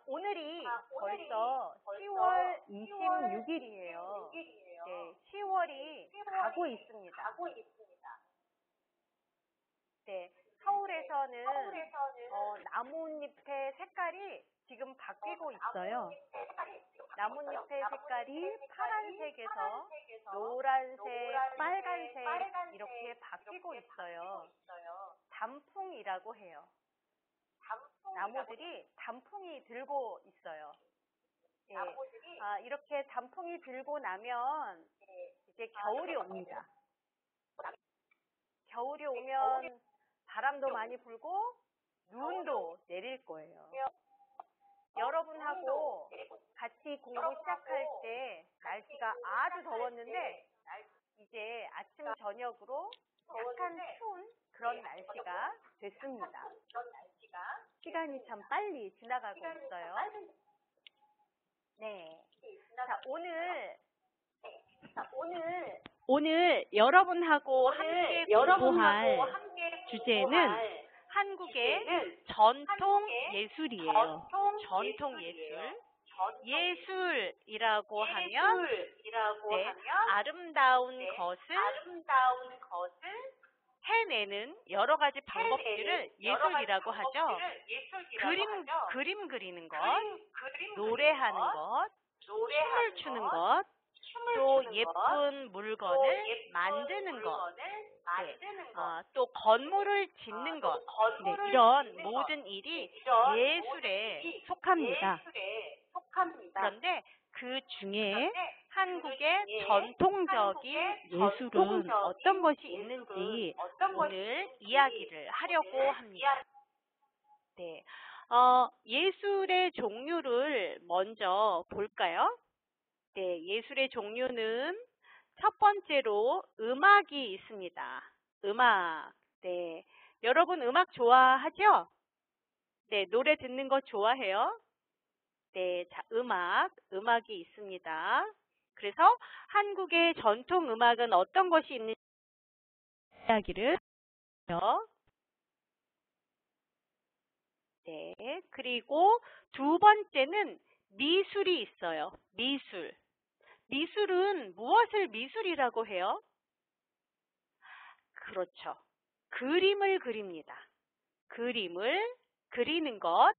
오늘이 벌써 10월 26일이에요. 네, 10월이 가고 있습니다. 네, 서울에서는 나뭇잎의 색깔이 지금 바뀌고 있어요. 나뭇잎의 색깔이 파란색에서 노란색, 빨간색 이렇게 바뀌고 있어요. 단풍이라고 해요. 나무들이 단풍이 들고 있어요. 네, 이렇게 단풍이 들고 나면 이제 겨울이 옵니다. 겨울이 오면 바람도 많이 불고 눈도 내릴 거예요. 여러분하고 같이 공부 시작할 때 날씨가 아주 더웠는데 이제 아침 저녁으로 약간 추운 그런 날씨가 됐습니다. 시간이 참 빨리 지나가고 있어요. 네. 자, 오늘 여러분하고 함께 공부할 주제는 한국의 전통 예술이에요. 전통 예술. 예술이라고 하면 아름다운 것을 해내는 여러 가지 방법들을 예술이라고 하죠. 그림 그리는 것, 노래하는 것, 춤을 추는 것, 또 예쁜 물건을 만드는 것, 또 건물을 짓는 것, 이런 모든 일이 예술에 속합니다. 그런데 그 중에 한국의 전통적인 예술은 어떤 것이 있는지 오늘 이야기를 하려고 합니다. 네, 예술의 종류를 먼저 볼까요? 네, 예술의 종류는 첫 번째로 음악이 있습니다. 음악. 네, 여러분 음악 좋아하죠? 네, 노래 듣는 거 좋아해요? 네, 자, 음악이 있습니다. 그래서 한국의 전통 음악은 어떤 것이 있는지 이야기를 해요. 네, 그리고 두 번째는 미술이 있어요. 미술은 무엇을 미술이라고 해요? 그렇죠. 그림을 그립니다. 그림을 그리는 것,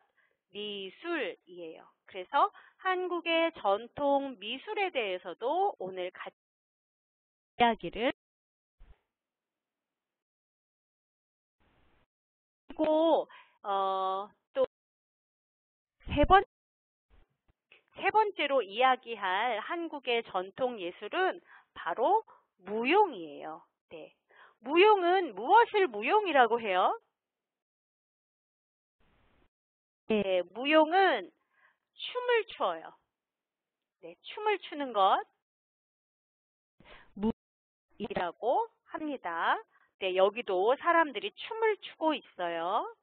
미술이에요. 그래서 한국의 전통 미술에 대해서도 오늘 같이 이야기를 그리고 또 세 번째로 이야기할 한국의 전통 예술은 바로 무용이에요. 네. 무용은 무엇을 무용이라고 해요? 네, 무용은 춤을 춰요. 네, 춤을 추는 것 무용이라고 합니다. 네, 여기도 사람들이 춤을 추고 있어요.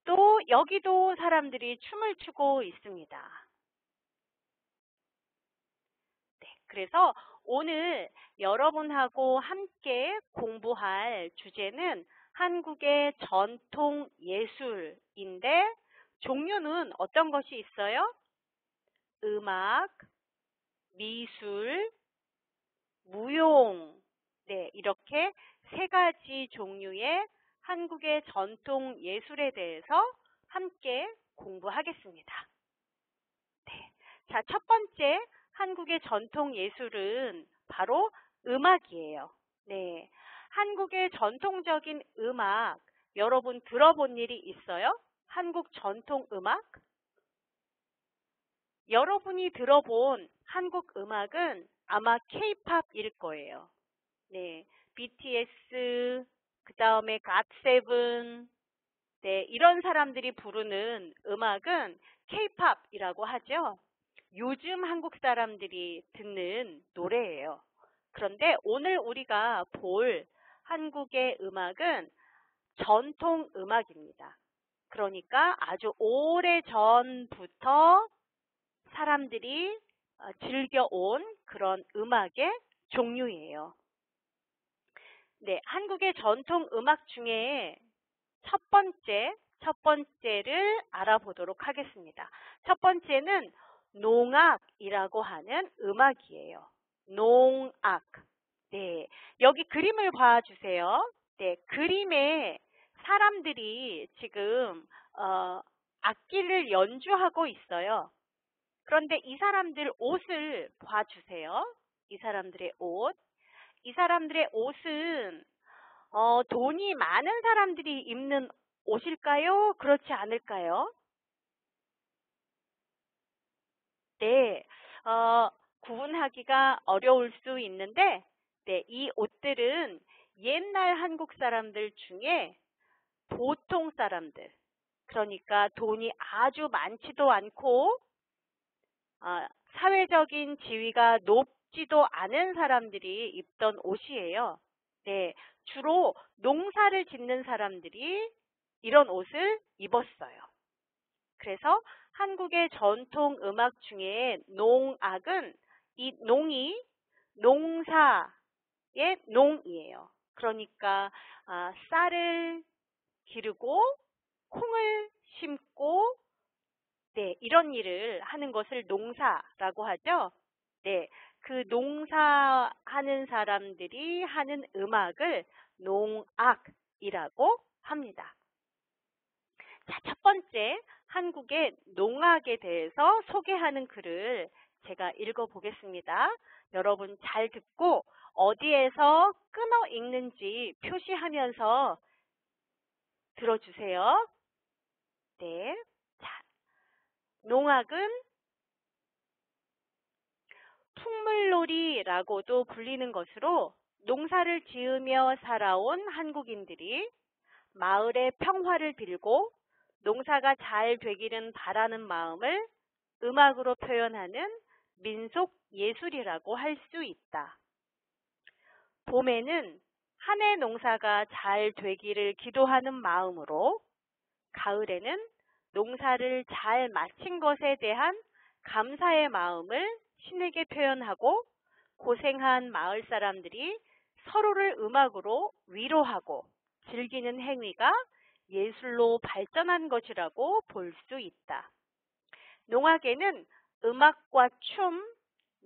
또 여기도 사람들이 춤을 추고 있습니다. 네, 그래서 오늘 여러분하고 함께 공부할 주제는 한국의 전통 예술인데 종류는 어떤 것이 있어요? 음악, 미술, 무용. 네, 이렇게 세 가지 종류의 한국의 전통 예술에 대해서 함께 공부하겠습니다. 네. 자, 첫 번째 한국의 전통 예술은 바로 음악이에요. 네. 한국의 전통적인 음악, 여러분 들어본 일이 있어요? 한국 전통 음악? 여러분이 들어본 한국 음악은 아마 K-팝일 거예요. 네. BTS, 그 다음에 갓세븐, 네, 이런 사람들이 부르는 음악은 K-팝이라고 하죠. 요즘 한국 사람들이 듣는 노래예요. 그런데 오늘 우리가 볼 한국의 음악은 전통 음악입니다. 그러니까 아주 오래 전부터 사람들이 즐겨온 그런 음악의 종류예요. 네, 한국의 전통 음악 중에 첫 번째를 알아보도록 하겠습니다. 첫 번째는 농악이라고 하는 음악이에요. 농악. 네, 여기 그림을 봐주세요. 네, 그림에 사람들이 지금 악기를 연주하고 있어요. 그런데 이 사람들 옷을 봐주세요. 이 사람들의 옷. 이 사람들의 옷은 돈이 많은 사람들이 입는 옷일까요? 그렇지 않을까요? 네, 구분하기가 어려울 수 있는데, 네, 이 옷들은 옛날 한국 사람들 중에 보통 사람들, 그러니까 돈이 아주 많지도 않고 사회적인 지위가 높지도 않은 사람들이 입던 옷이에요. 네, 주로 농사를 짓는 사람들이 이런 옷을 입었어요. 그래서 한국의 전통 음악 중에 농악은 이 농이 농사의 농이에요. 그러니까 쌀을 기르고 콩을 심고 네, 이런 일을 하는 것을 농사라고 하죠. 네, 그 농사하는 사람들이 하는 음악을 농악이라고 합니다. 자, 첫 번째 한국의 농악에 대해서 소개하는 글을 제가 읽어보겠습니다. 여러분 잘 듣고 어디에서 끊어 읽는지 표시하면서 들어주세요. 네, 자, 농악은 풍물놀이라고도 불리는 것으로 농사를 지으며 살아온 한국인들이 마을의 평화를 빌고 농사가 잘 되기를 바라는 마음을 음악으로 표현하는 민속 예술이라고 할 수 있다. 봄에는 한 해 농사가 잘 되기를 기도하는 마음으로, 가을에는 농사를 잘 마친 것에 대한 감사의 마음을 신에게 표현하고 고생한 마을 사람들이 서로를 음악으로 위로하고 즐기는 행위가 예술로 발전한 것이라고 볼 수 있다. 농악에는 음악과 춤,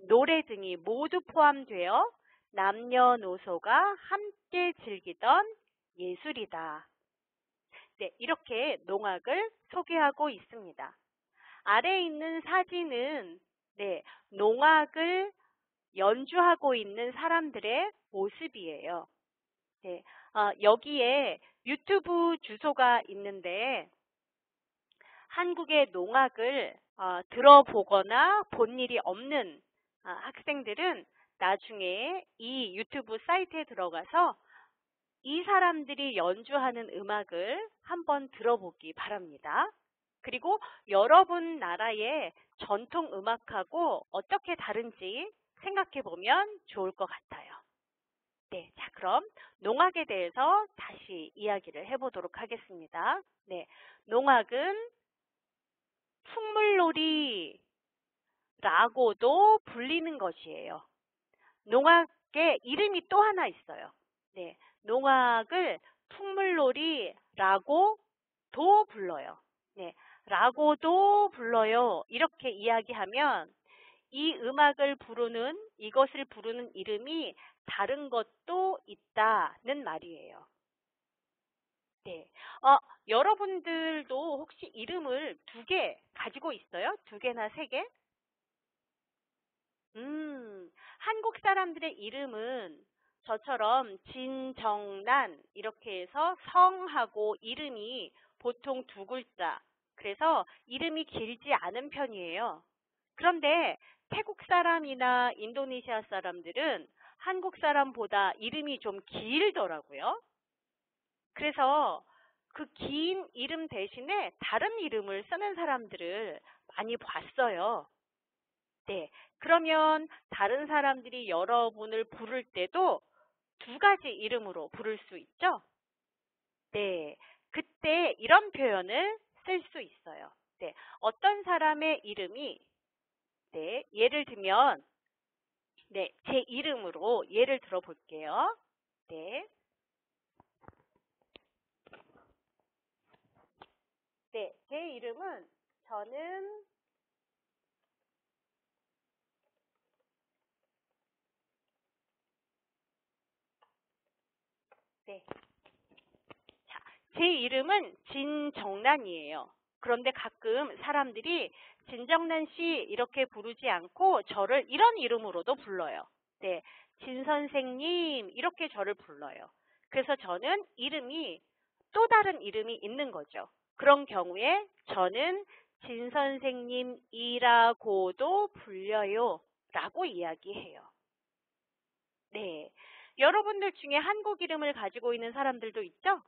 노래 등이 모두 포함되어 남녀노소가 함께 즐기던 예술이다. 네, 이렇게 농악을 소개하고 있습니다. 아래에 있는 사진은 네, 농악을 연주하고 있는 사람들의 모습이에요. 네, 여기에 유튜브 주소가 있는데 한국의 농악을 들어보거나 본 일이 없는 학생들은 나중에 이 유튜브 사이트에 들어가서 이 사람들이 연주하는 음악을 한번 들어보기 바랍니다. 그리고 여러분 나라의 전통 음악하고 어떻게 다른지 생각해 보면 좋을 것 같아요. 네, 자 그럼 농악에 대해서 다시 이야기를 해보도록 하겠습니다. 네, 농악은 풍물놀이라고도 불리는 것이에요. 농악의 이름이 또 하나 있어요. 네, 농악을 풍물놀이라고도 불러요. 네, 라고도 불러요. 이렇게 이야기하면 이 음악을 부르는, 이것을 부르는 이름이 다른 것도 있다는 말이에요. 네, 여러분들도 혹시 이름을 2개 가지고 있어요? 2개나 3개? 한국 사람들의 이름은 저처럼 진정난 이렇게 해서 성하고 이름이 보통 2글자. 그래서 이름이 길지 않은 편이에요. 그런데 태국 사람이나 인도네시아 사람들은 한국 사람보다 이름이 좀 길더라고요. 그래서 그 긴 이름 대신에 다른 이름을 쓰는 사람들을 많이 봤어요. 네, 그러면 다른 사람들이 여러분을 부를 때도 2가지 이름으로 부를 수 있죠? 네, 그때 이런 표현을 쓸 수 있어요. 네, 어떤 사람의 이름이 네, 예를 들면 네, 제 이름으로 예를 들어 볼게요. 네. 네, 제 이름은 저는 네. 자, 제 이름은 진정란이에요. 그런데 가끔 사람들이 진정란 씨 이렇게 부르지 않고 저를 이런 이름으로도 불러요. 네, 진 선생님 이렇게 저를 불러요. 그래서 저는 이름이 또 다른 이름이 있는 거죠. 그런 경우에 저는 진 선생님이라고도 불려요 라고 이야기해요. 네, 여러분들 중에 한국 이름을 가지고 있는 사람들도 있죠?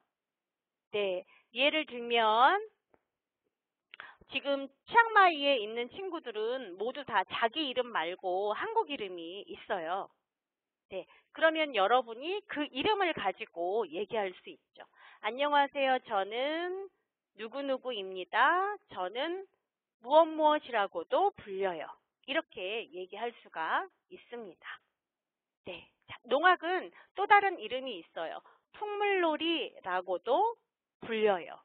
네, 예를 들면 지금 치앙마이에 있는 친구들은 모두 다 자기 이름 말고 한국 이름이 있어요. 네, 그러면 여러분이 그 이름을 가지고 얘기할 수 있죠. 안녕하세요. 저는 누구누구입니다. 저는 무엇무엇이라고도 불려요. 이렇게 얘기할 수가 있습니다. 네, 자, 농악은 또 다른 이름이 있어요. 풍물놀이라고도 불려요.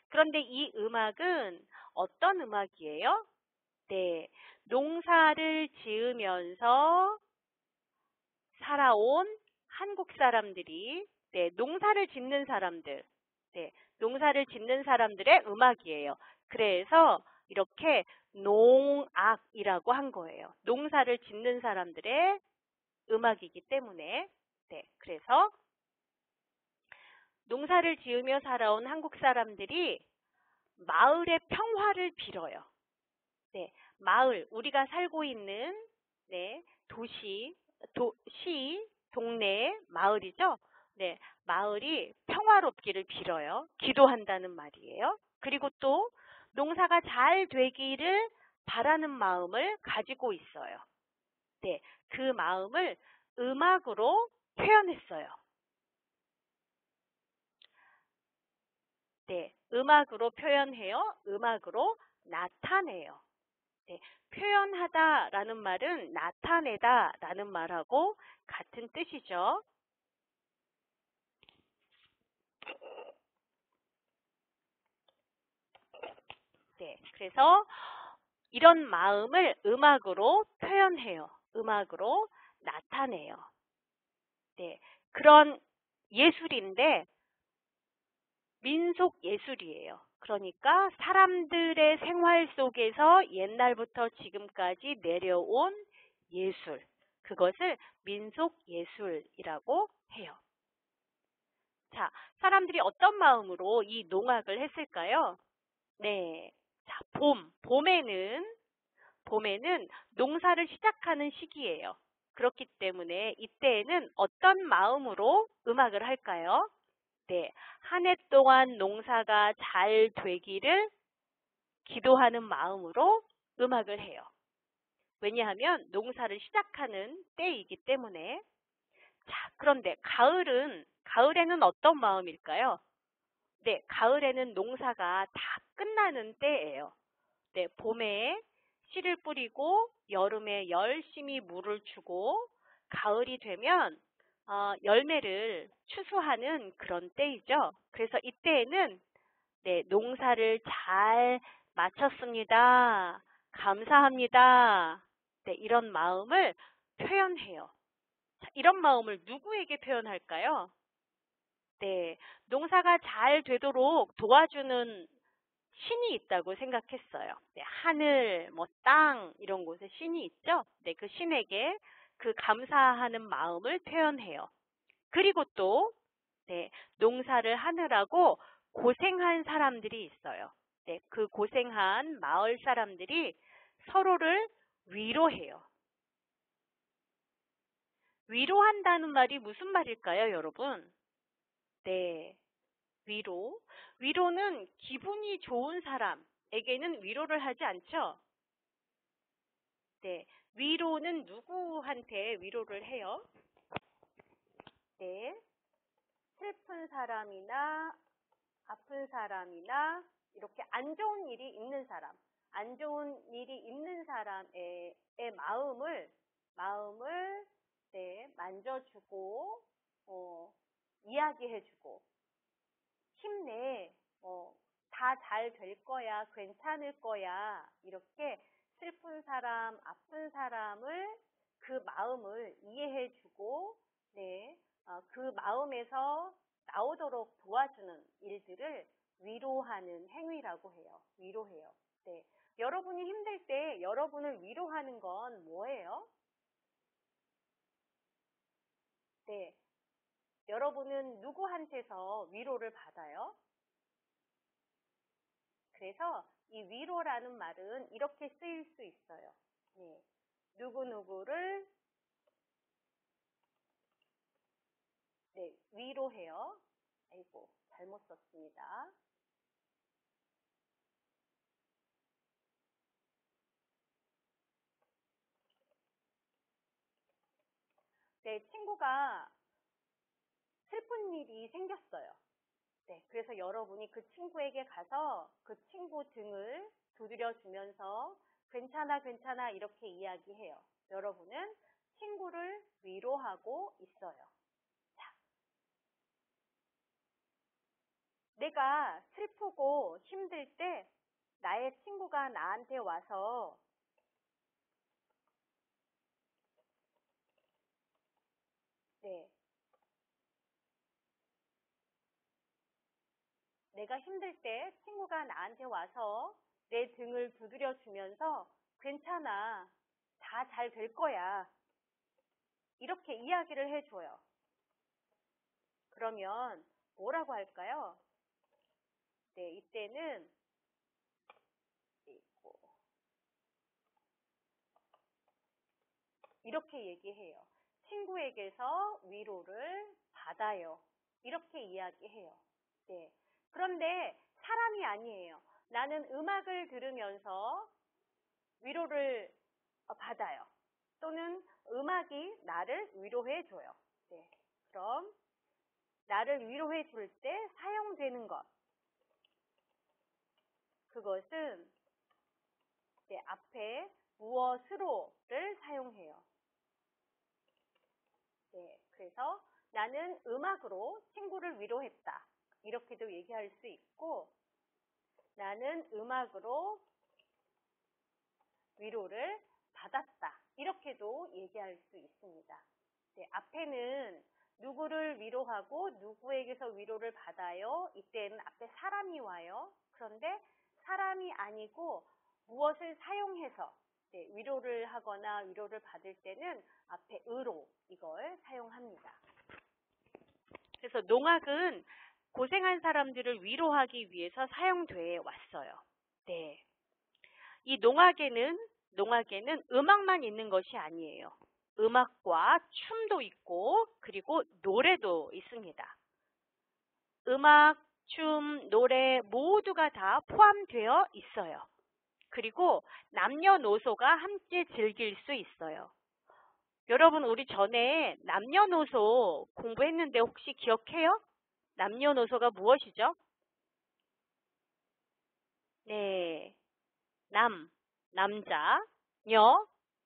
그런데 이 음악은 어떤 음악이에요? 네, 농사를 지으면서 살아온 한국 사람들이, 네, 농사를 짓는 사람들, 네, 농사를 짓는 사람들의 음악이에요. 그래서 이렇게 농악이라고 한 거예요. 농사를 짓는 사람들의 음악이기 때문에, 네, 그래서 농사를 지으며 살아온 한국 사람들이 마을의 평화를 빌어요. 네, 마을, 우리가 살고 있는 네, 시, 동네, 마을이죠. 네, 마을이 평화롭기를 빌어요. 기도한다는 말이에요. 그리고 또 농사가 잘 되기를 바라는 마음을 가지고 있어요. 네, 그 마음을 음악으로 표현했어요. 네, 음악으로 표현해요. 음악으로 나타내요. 네, 표현하다라는 말은 나타내다라는 말하고 같은 뜻이죠. 네, 그래서 이런 마음을 음악으로 표현해요. 음악으로 나타내요. 네, 그런 예술인데 민속 예술이에요. 그러니까 사람들의 생활 속에서 옛날부터 지금까지 내려온 예술. 그것을 민속 예술이라고 해요. 자, 사람들이 어떤 마음으로 이 농악을 했을까요? 네. 자, 봄에는 농사를 시작하는 시기예요. 그렇기 때문에 이때에는 어떤 마음으로 음악을 할까요? 네. 한 해 동안 농사가 잘 되기를 기도하는 마음으로 음악을 해요. 왜냐하면 농사를 시작하는 때이기 때문에. 자, 그런데 가을에는 어떤 마음일까요? 네, 가을에는 농사가 다 끝나는 때예요. 네, 봄에 씨를 뿌리고 여름에 열심히 물을 주고 가을이 되면 열매를 추수하는 그런 때이죠. 그래서 이때에는 네, 농사를 잘 마쳤습니다. 감사합니다. 네, 이런 마음을 표현해요. 자, 이런 마음을 누구에게 표현할까요? 네, 농사가 잘 되도록 도와주는 신이 있다고 생각했어요. 네, 하늘, 땅 이런 곳에 신이 있죠. 네, 그 신에게 그 감사하는 마음을 표현해요. 그리고 또 네, 농사를 하느라고 고생한 사람들이 있어요. 네, 그 고생한 마을 사람들이 서로를 위로해요. 위로한다는 말이 무슨 말일까요, 여러분? 네, 위로. 위로는 기분이 좋은 사람에게는 위로를 하지 않죠? 네, 위로는 누구한테 위로를 해요? 네, 슬픈 사람이나 아픈 사람이나 이렇게 안 좋은 일이 있는 사람, 안 좋은 일이 있는 사람의 마음을 네, 만져주고 이야기해주고 힘내, 다 잘 될 거야, 괜찮을 거야. 이렇게 슬픈 사람, 아픈 사람을 그 마음을 이해해주고, 네, 그 마음에서 나오도록 도와주는 일들을 위로하는 행위라고 해요. 위로해요. 네, 여러분이 힘들 때 여러분을 위로하는 건 뭐예요? 네, 여러분은 누구한테서 위로를 받아요? 그래서 이 위로라는 말은 이렇게 쓰일 수 있어요. 네, 누구누구를 네, 위로해요. 아이고, 잘못 썼습니다. 네, 친구가 슬픈 일이 생겼어요. 네, 그래서 여러분이 그 친구에게 가서 그 친구 등을 두드려 주면서 괜찮아, 괜찮아 이렇게 이야기해요. 여러분은 친구를 위로하고 있어요. 자, 내가 슬프고 힘들 때 나의 친구가 나한테 와서 네, 내가 힘들 때 친구가 나한테 와서 내 등을 두드려 주면서 괜찮아, 다 잘 될 거야. 이렇게 이야기를 해줘요. 그러면 뭐라고 할까요? 네, 이때는 이렇게 얘기해요. 친구에게서 위로를 받아요. 이렇게 이야기해요. 네. 그런데 사람이 아니에요. 나는 음악을 들으면서 위로를 받아요. 또는 음악이 나를 위로해 줘요. 네. 그럼 나를 위로해 줄 때 사용되는 것. 그것은 네, 앞에 무엇으로를 사용해요. 네, 그래서 나는 음악으로 친구를 위로했다. 이렇게도 얘기할 수 있고, 나는 음악으로 위로를 받았다. 이렇게도 얘기할 수 있습니다. 네, 앞에는 누구를 위로하고 누구에게서 위로를 받아요. 이때는 앞에 사람이 와요. 그런데 사람이 아니고 무엇을 사용해서 네, 위로를 하거나 위로를 받을 때는 앞에 으로 이걸 사용합니다. 그래서 농악은 고생한 사람들을 위로하기 위해서 사용돼 왔어요. 네. 이 농악에는 음악만 있는 것이 아니에요. 음악과 춤도 있고 그리고 노래도 있습니다. 음악, 춤, 노래 모두가 다 포함되어 있어요. 그리고 남녀노소가 함께 즐길 수 있어요. 여러분 우리 전에 남녀노소 공부했는데 혹시 기억해요? 남녀노소가 무엇이죠? 네, 남자,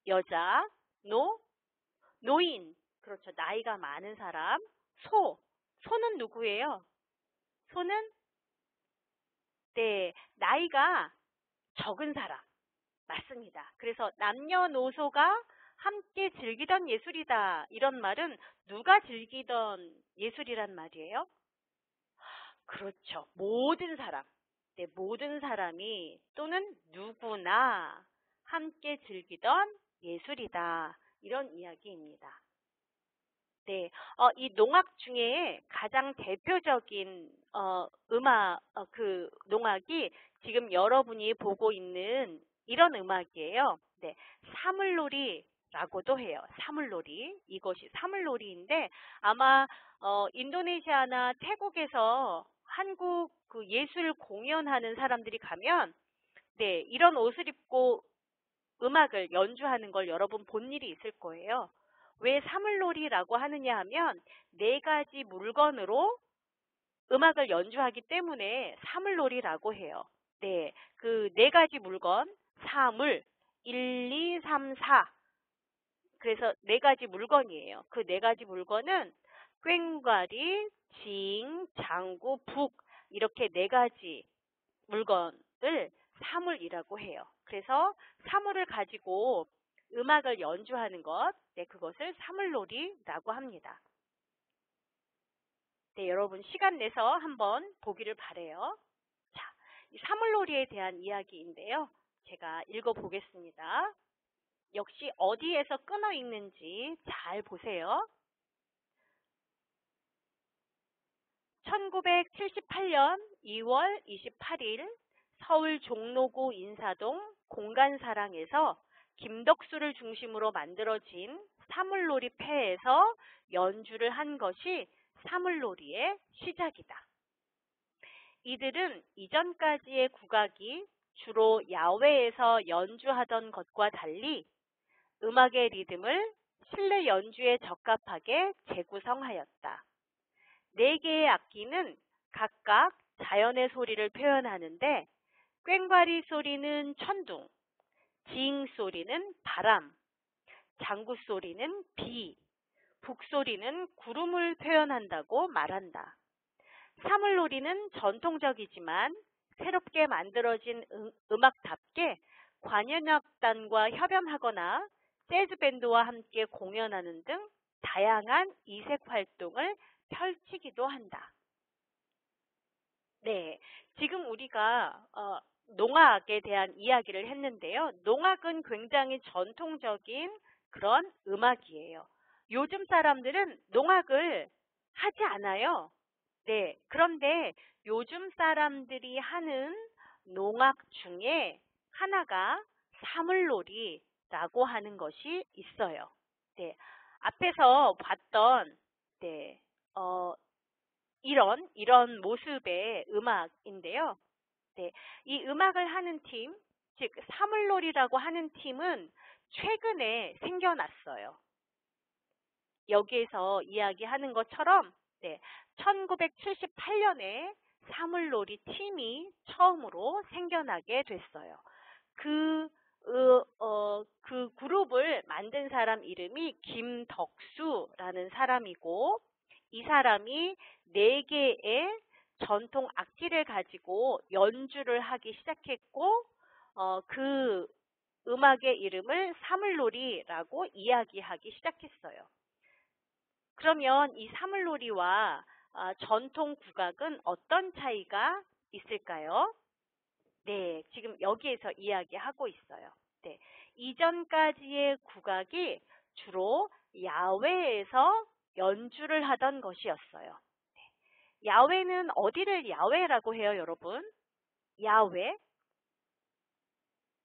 여자, 노인, 그렇죠. 나이가 많은 사람, 소는 누구예요? 소는 네, 나이가 적은 사람. 맞습니다. 그래서 남녀노소가 함께 즐기던 예술이다. 이런 말은 누가 즐기던 예술이란 말이에요? 그렇죠. 모든 사람. 네, 모든 사람이 또는 누구나 함께 즐기던 예술이다. 이런 이야기입니다. 네, 이 농악 중에 가장 대표적인 그 농악이 지금 여러분이 보고 있는 이런 음악이에요. 네, 사물놀이라고도 해요. 사물놀이. 이것이 사물놀이인데 아마 인도네시아나 태국에서 한국 그 예술 공연하는 사람들이 가면 네, 이런 옷을 입고 음악을 연주하는 걸 여러분 본 일이 있을 거예요. 왜 사물놀이라고 하느냐 하면 4가지 물건으로 음악을 연주하기 때문에 사물놀이라고 해요. 네, 그 4가지 물건, 사물, 1, 2, 3, 4. 그래서 4가지 물건이에요. 그 4가지 물건은 꽹과리, 징, 장구, 북 이렇게 4가지 물건을 사물이라고 해요. 그래서 사물을 가지고 음악을 연주하는 것, 네, 그것을 사물놀이라고 합니다. 네, 여러분 시간 내서 한번 보기를 바래요. 자, 이 사물놀이에 대한 이야기인데요. 제가 읽어보겠습니다. 역시 어디에서 끊어 있는지 잘 보세요. 1978년 2월 28일 서울 종로구 인사동 공간사랑에서 김덕수를 중심으로 만들어진 사물놀이패에서 연주를 한 것이 사물놀이의 시작이다. 이들은 이전까지의 국악이 주로 야외에서 연주하던 것과 달리 음악의 리듬을 실내 연주에 적합하게 재구성하였다. 4개의 악기는 각각 자연의 소리를 표현하는데 꽹과리 소리는 천둥, 징 소리는 바람, 장구 소리는 비, 북 소리는 구름을 표현한다고 말한다. 사물놀이는 전통적이지만 새롭게 만들어진 음악답게 관현악단과 협연하거나 재즈밴드와 함께 공연하는 등 다양한 이색 활동을 펼치기도 한다. 네, 지금 우리가 농악에 대한 이야기를 했는데요. 농악은 굉장히 전통적인 그런 음악이에요. 요즘 사람들은 농악을 하지 않아요. 네, 그런데 요즘 사람들이 하는 농악 중에 하나가 사물놀이라고 하는 것이 있어요. 네, 앞에서 봤던 네, 이런 모습의 음악인데요. 네, 이 음악을 하는 팀, 즉 사물놀이라고 하는 팀은 최근에 생겨났어요. 여기에서 이야기하는 것처럼 1978년에 사물놀이 팀이 처음으로 생겨나게 됐어요. 그 그룹을 만든 사람 이름이 김덕수라는 사람이고, 이 사람이 4개의 전통 악기를 가지고 연주를 하기 시작했고, 그 음악의 이름을 사물놀이라고 이야기하기 시작했어요. 그러면 이 사물놀이와 전통 국악은 어떤 차이가 있을까요? 네, 지금 여기에서 이야기하고 있어요. 네, 이전까지의 국악이 주로 야외에서 연주를 하던 것이었어요. 네, 야외는 어디를 야외라고 해요, 여러분? 야외?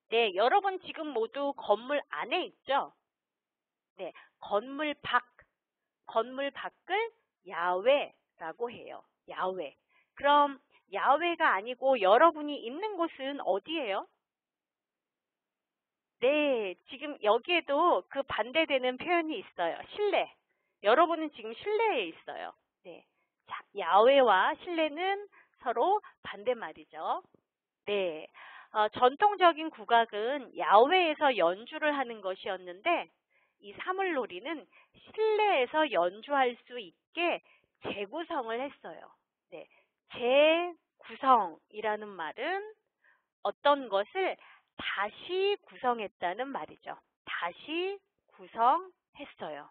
네, 여러분 지금 모두 건물 안에 있죠? 네, 건물 밖을 야외라고 해요. 야외. 그럼 야외가 아니고 여러분이 있는 곳은 어디예요? 네, 지금 여기에도 그 반대되는 표현이 있어요. 실내. 여러분은 지금 실내에 있어요. 네. 자, 야외와 실내는 서로 반대말이죠. 네. 전통적인 국악은 야외에서 연주를 하는 것이었는데, 이 사물놀이는 실내에서 연주할 수 있게 재구성을 했어요. 네. 재구성이라는 말은 어떤 것을 다시 구성했다는 말이죠. 다시 구성했어요.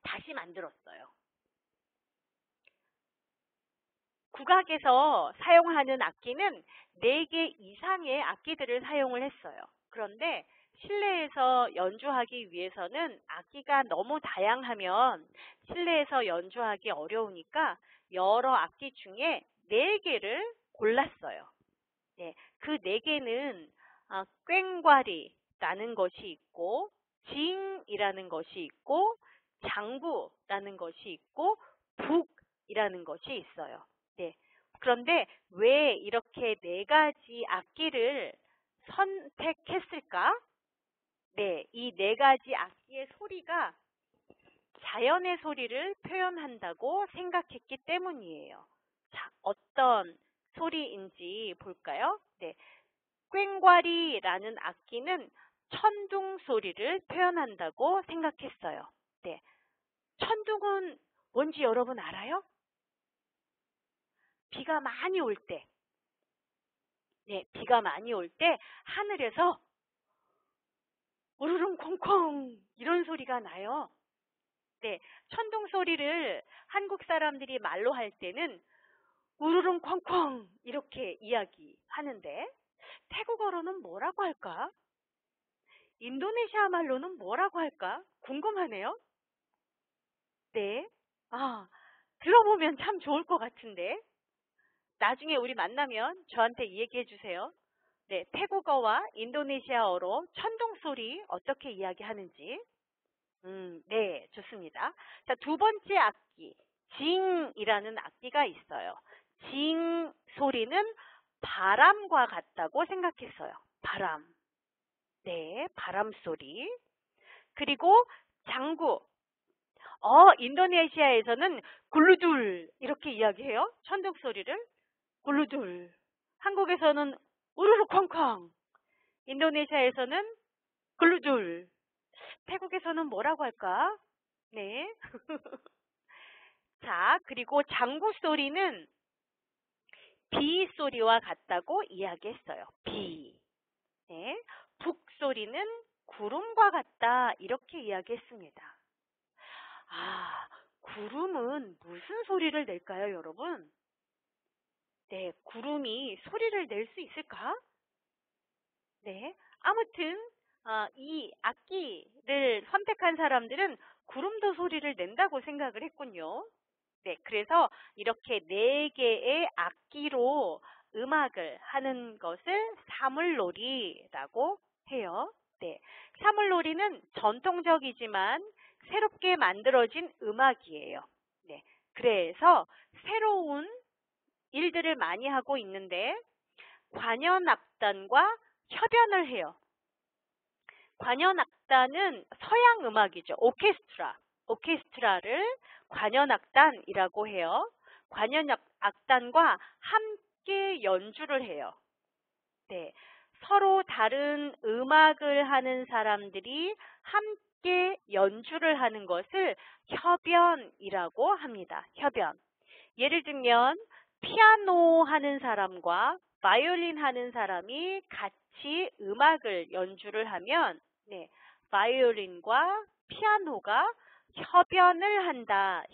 다시 만들었어요. 국악에서 사용하는 악기는 4개 이상의 악기들을 사용을 했어요. 그런데 실내에서 연주하기 위해서는 악기가 너무 다양하면 실내에서 연주하기 어려우니까 여러 악기 중에 4개를 골랐어요. 네, 그 4개는 꽹과리라는 것이 있고, 징이라는 것이 있고, 장구라는 것이 있고, 북이라는 것이 있어요. 네. 그런데 왜 이렇게 4가지 악기를 선택했을까? 네, 이 4가지 악기의 소리가 자연의 소리를 표현한다고 생각했기 때문이에요. 자, 어떤 소리인지 볼까요? 네, 꽹과리라는 악기는 천둥 소리를 표현한다고 생각했어요. 네, 천둥은 뭔지 여러분 알아요? 비가 많이 올 때, 네, 비가 많이 올 때 하늘에서 우르릉 콩콩 이런 소리가 나요. 네, 천둥 소리를 한국 사람들이 말로 할 때는 우르릉 콩콩 이렇게 이야기하는데 태국어로는 뭐라고 할까? 인도네시아 말로는 뭐라고 할까? 궁금하네요. 네. 아, 들어보면 참 좋을 것 같은데. 나중에 우리 만나면 저한테 얘기해 주세요. 네, 태국어와 인도네시아어로 천둥 소리 어떻게 이야기하는지. 네, 좋습니다. 자, 두 번째 악기, 징이라는 악기가 있어요. 징 소리는 바람과 같다고 생각했어요. 바람. 네, 바람 소리. 그리고 장구. 인도네시아에서는 굴루둘 이렇게 이야기해요. 천둥 소리를 굴루둘. 한국에서는 우르르 쾅쾅. 인도네시아에서는 굴루둘. 태국에서는 뭐라고 할까? 네. 자, 그리고 장구 소리는 비 소리와 같다고 이야기했어요. 비. 네. 북 소리는 구름과 같다 이렇게 이야기했습니다. 아, 구름은 무슨 소리를 낼까요, 여러분? 네, 구름이 소리를 낼 수 있을까? 네, 아무튼 이 악기를 선택한 사람들은 구름도 소리를 낸다고 생각을 했군요. 네, 그래서 이렇게 네 개의 악기로 음악을 하는 것을 사물놀이라고 해요. 네, 사물놀이는 전통적이지만 새롭게 만들어진 음악이에요. 네, 그래서 새로운 일들을 많이 하고 있는데 관현악단과 협연을 해요. 관현악단은 서양 음악이죠. 오케스트라를 관현악단이라고 해요. 관현악단과 함께 연주를 해요. 네, 서로 다른 음악을 하는 사람들이 함께 연주를 하는 것을 협연이라고 합니다. 협연. 예를 들면 피아노 하는 사람과 바이올린 하는 사람이 같이 음악을 연주를 하면 네, 바이올린과 피아노가 협연한다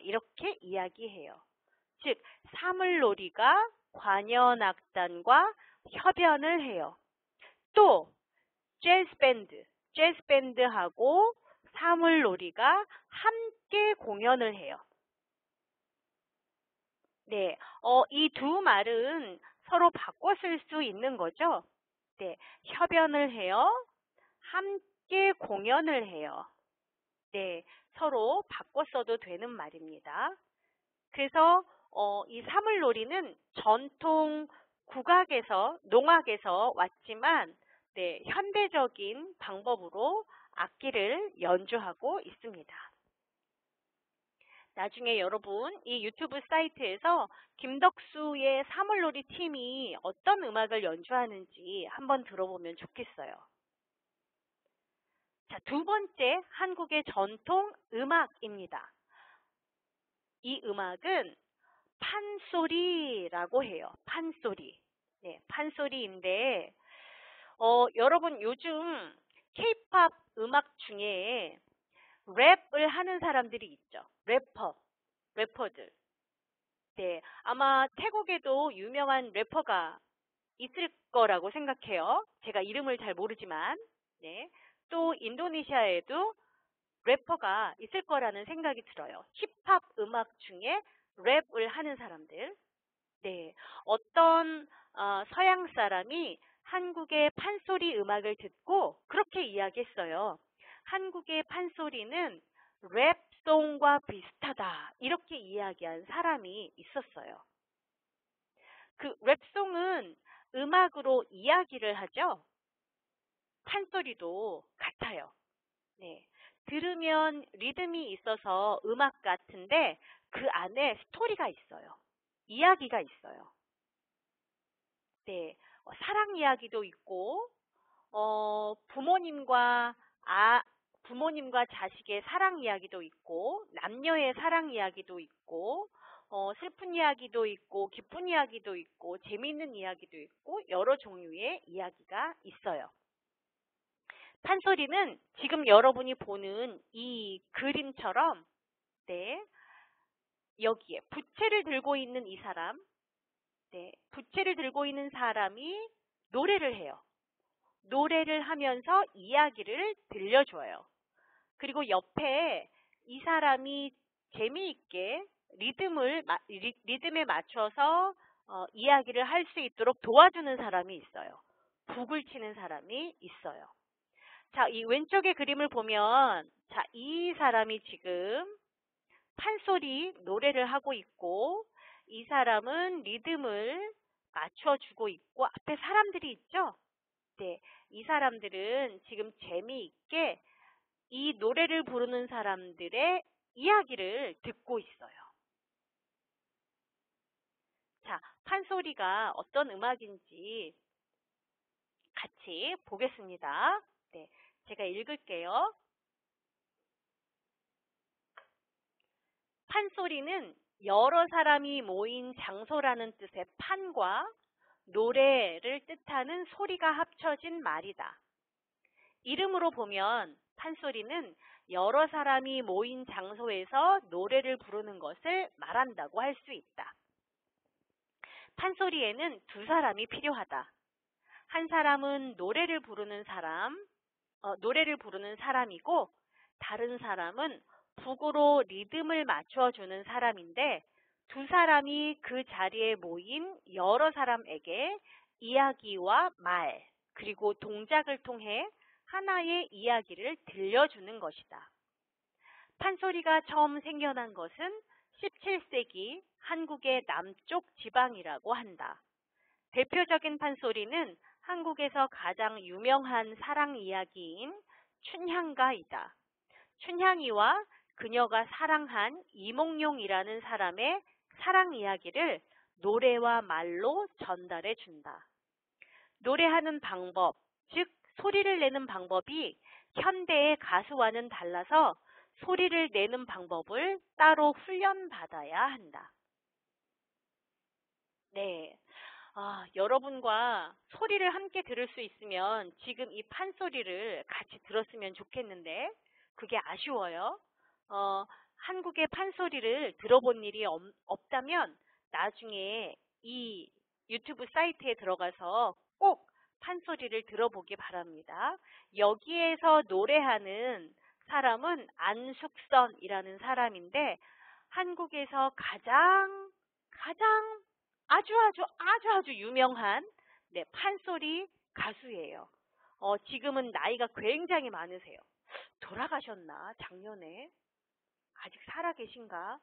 이렇게 이야기해요. 즉 사물놀이가 관현악단과 협연을 해요. 또 재즈 밴드하고 사물놀이가 함께 공연을 해요. 네, 이 두 말은 서로 바꿔 쓸 수 있는 거죠. 네, 협연을 해요. 함께 공연을 해요. 네, 서로 바꿔 써도 되는 말입니다. 그래서 이 사물놀이는 전통 농악에서 왔지만 네, 현대적인 방법으로 악기를 연주하고 있습니다. 나중에 여러분 이 유튜브 사이트에서 김덕수의 사물놀이 팀이 어떤 음악을 연주하는지 한번 들어보면 좋겠어요. 자, 두 번째 한국의 전통 음악입니다. 이 음악은 판소리라고 해요. 판소리. 네, 판소리인데 여러분 요즘 K-팝 음악 중에 랩을 하는 사람들이 있죠. 래퍼들. 네, 아마 태국에도 유명한 래퍼가 있을 거라고 생각해요. 제가 이름을 잘 모르지만, 네. 또 인도네시아에도 래퍼가 있을 거라는 생각이 들어요. 힙합 음악 중에 랩을 하는 사람들. 네, 어떤 서양 사람이 한국의 판소리 음악을 듣고 그렇게 이야기했어요. 한국의 판소리는 랩송과 비슷하다. 이렇게 이야기한 사람이 있었어요. 그 랩송은 음악으로 이야기를 하죠. 판소리도 같아요. 네. 들으면 리듬이 있어서 음악 같은데 그 안에 스토리가 있어요. 이야기가 있어요. 네. 사랑 이야기도 있고 부모님과 자식의 사랑 이야기도 있고 남녀의 사랑 이야기도 있고 슬픈 이야기도 있고 기쁜 이야기도 있고 재미있는 이야기도 있고 여러 종류의 이야기가 있어요. 판소리는 지금 여러분이 보는 이 그림처럼 네, 여기에 부채를 들고 있는 이 사람, 네, 부채를 들고 있는 사람이 노래를 해요. 노래를 하면서 이야기를 들려줘요. 그리고 옆에 이 사람이 재미있게 리듬에 맞춰서 이야기를 할 수 있도록 도와주는 사람이 있어요. 북을 치는 사람이 있어요. 자, 이 왼쪽의 그림을 보면 자, 이 사람이 지금 판소리 노래를 하고 있고 이 사람은 리듬을 맞춰주고 있고 앞에 사람들이 있죠? 네, 이 사람들은 지금 재미있게 이 노래를 부르는 사람들의 이야기를 듣고 있어요. 자, 판소리가 어떤 음악인지 같이 보겠습니다. 네, 제가 읽을게요. 판소리는 여러 사람이 모인 장소라는 뜻의 판과 노래를 뜻하는 소리가 합쳐진 말이다. 이름으로 보면 판소리는 여러 사람이 모인 장소에서 노래를 부르는 것을 말한다고 할 수 있다. 판소리에는 두 사람이 필요하다. 한 사람은 노래를 부르는 사람이고 다른 사람은 북으로 리듬을 맞춰주는 사람인데 두 사람이 그 자리에 모인 여러 사람에게 이야기와 말 그리고 동작을 통해 하나의 이야기를 들려주는 것이다. 판소리가 처음 생겨난 것은 17세기 한국의 남쪽 지방이라고 한다. 대표적인 판소리는 한국에서 가장 유명한 사랑 이야기인 춘향가이다. 춘향이와 그녀가 사랑한 이몽룡이라는 사람의 사랑 이야기를 노래와 말로 전달해 준다. 노래하는 방법, 즉 소리를 내는 방법이 현대의 가수와는 달라서 소리를 내는 방법을 따로 훈련받아야 한다. 네, 여러분과 소리를 함께 들을 수 있으면 지금 이 판소리를 같이 들었으면 좋겠는데 그게 아쉬워요. 한국의 판소리를 들어본 일이 없다면 나중에 이 유튜브 사이트에 들어가서 꼭 판소리를 들어보기 바랍니다. 여기에서 노래하는 사람은 안숙선이라는 사람인데 한국에서 가장 아주 유명한 네, 판소리 가수예요. 지금은 나이가 굉장히 많으세요. 돌아가셨나? 작년에? 아직 살아계신가?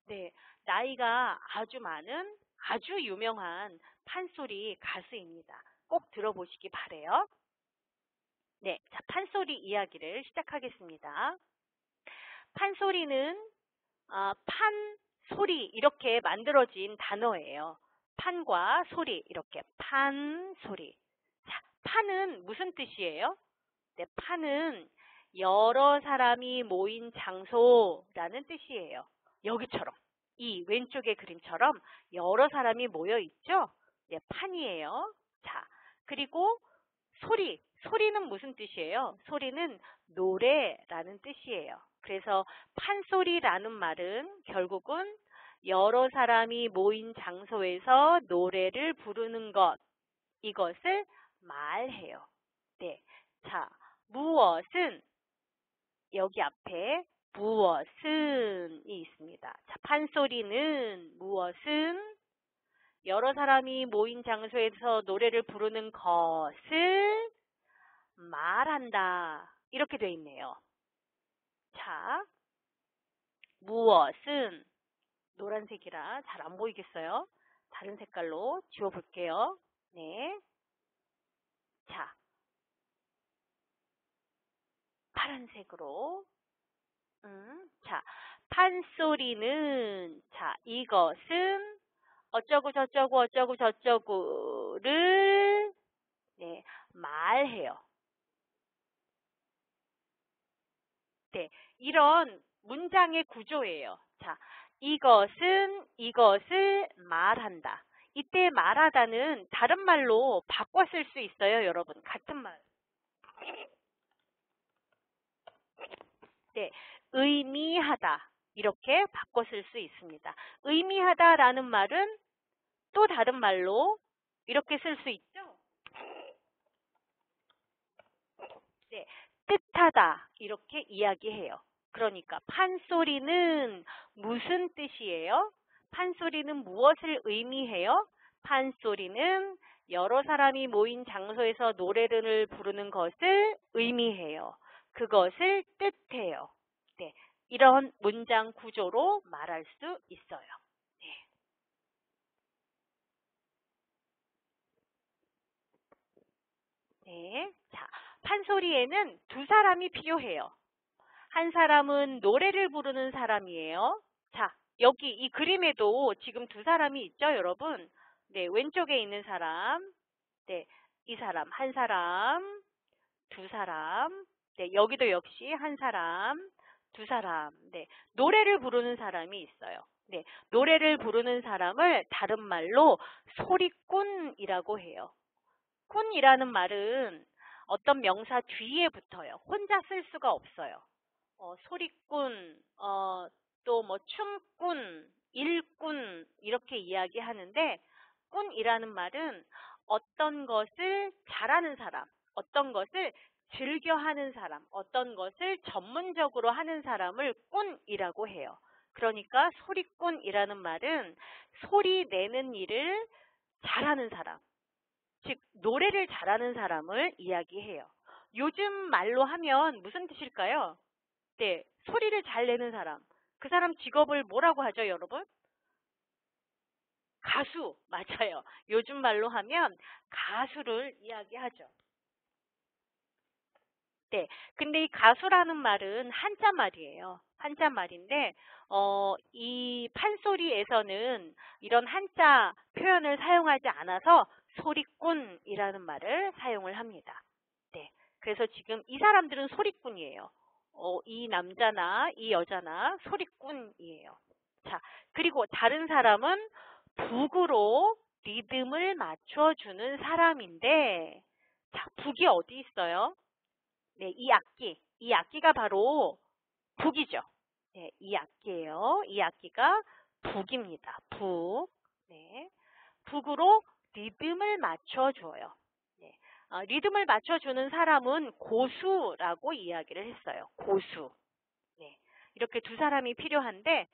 네, 나이가 아주 많은 아주 유명한 판소리 가수입니다. 꼭 들어보시기 바래요. 네, 자, 판소리 이야기를 시작하겠습니다. 판소리는 판소리 이렇게 만들어진 단어예요. 판과 소리 이렇게 판소리. 자, 판은 무슨 뜻이에요? 네, 판은 여러 사람이 모인 장소라는 뜻이에요. 여기처럼 이 왼쪽의 그림처럼 여러 사람이 모여 있죠? 네, 판이에요. 자, 그리고 소리는 무슨 뜻이에요? 소리는 노래라는 뜻이에요. 그래서 판소리라는 말은 결국은 여러 사람이 모인 장소에서 노래를 부르는 것, 이것을 말해요. 네. 자, 무엇은 여기 앞에 무엇은이 있습니다. 자, 판소리는 무엇은 여러 사람이 모인 장소에서 노래를 부르는 것을 말한다. 이렇게 되어 있네요. 자, 무엇은 노란색이라 잘 안 보이겠어요? 다른 색깔로 지워볼게요. 네. 자, 파란색으로. 자, 판소리는, 자, 이것은 어쩌고 저쩌고를, 네, 말해요. 네, 이런 문장의 구조예요. 자, 자, 이것을 말한다. 이때 말하다는 다른 말로 바꿔 쓸 수 있어요, 여러분. 같은 말. 네, 의미하다. 이렇게 바꿔 쓸 수 있습니다. 의미하다라는 말은 또 다른 말로 이렇게 쓸 수 있죠. 네, 뜻하다. 이렇게 이야기해요. 그러니까 판소리는 무슨 뜻이에요? 판소리는 무엇을 의미해요? 판소리는 여러 사람이 모인 장소에서 노래를 부르는 것을 의미해요. 그것을 뜻해요. 네, 이런 문장 구조로 말할 수 있어요. 네. 네. 자, 판소리에는 두 사람이 필요해요. 한 사람은 노래를 부르는 사람이에요. 자, 여기 이 그림에도 지금 두 사람이 있죠, 여러분? 네, 왼쪽에 있는 사람. 네, 이 사람, 한 사람, 두 사람. 네, 여기도 역시 한 사람, 두 사람. 네, 노래를 부르는 사람이 있어요. 네, 노래를 부르는 사람을 다른 말로 소리꾼이라고 해요. 꾼이라는 말은 어떤 명사 뒤에 붙어요. 혼자 쓸 수가 없어요. 소리꾼, 또 뭐 춤꾼, 일꾼 이렇게 이야기하는데 꾼이라는 말은 어떤 것을 잘하는 사람, 어떤 것을 즐겨 하는 사람, 어떤 것을 전문적으로 하는 사람을 꾼이라고 해요. 그러니까 소리꾼이라는 말은 소리 내는 일을 잘하는 사람, 즉 노래를 잘하는 사람을 이야기해요. 요즘 말로 하면 무슨 뜻일까요? 네, 소리를 잘 내는 사람. 그 사람 직업을 뭐라고 하죠, 여러분? 가수, 맞아요. 요즘 말로 하면 가수를 이야기하죠. 네, 근데 이 가수라는 말은 한자 말이에요. 한자 말인데, 이 판소리에서는 이런 한자 표현을 사용하지 않아서 소리꾼이라는 말을 사용을 합니다. 네, 그래서 지금 이 사람들은 소리꾼이에요. 이 남자나 이 여자나 소리꾼이에요. 자, 그리고 다른 사람은 북으로 리듬을 맞춰주는 사람인데, 자, 북이 어디 있어요? 네, 이 악기가 바로 북이죠. 네, 이 악기예요. 이 악기가 북입니다. 북. 네, 북으로 리듬을 맞춰줘요. 네, 리듬을 맞춰주는 사람은 고수라고 이야기를 했어요. 고수. 네, 이렇게 두 사람이 필요한데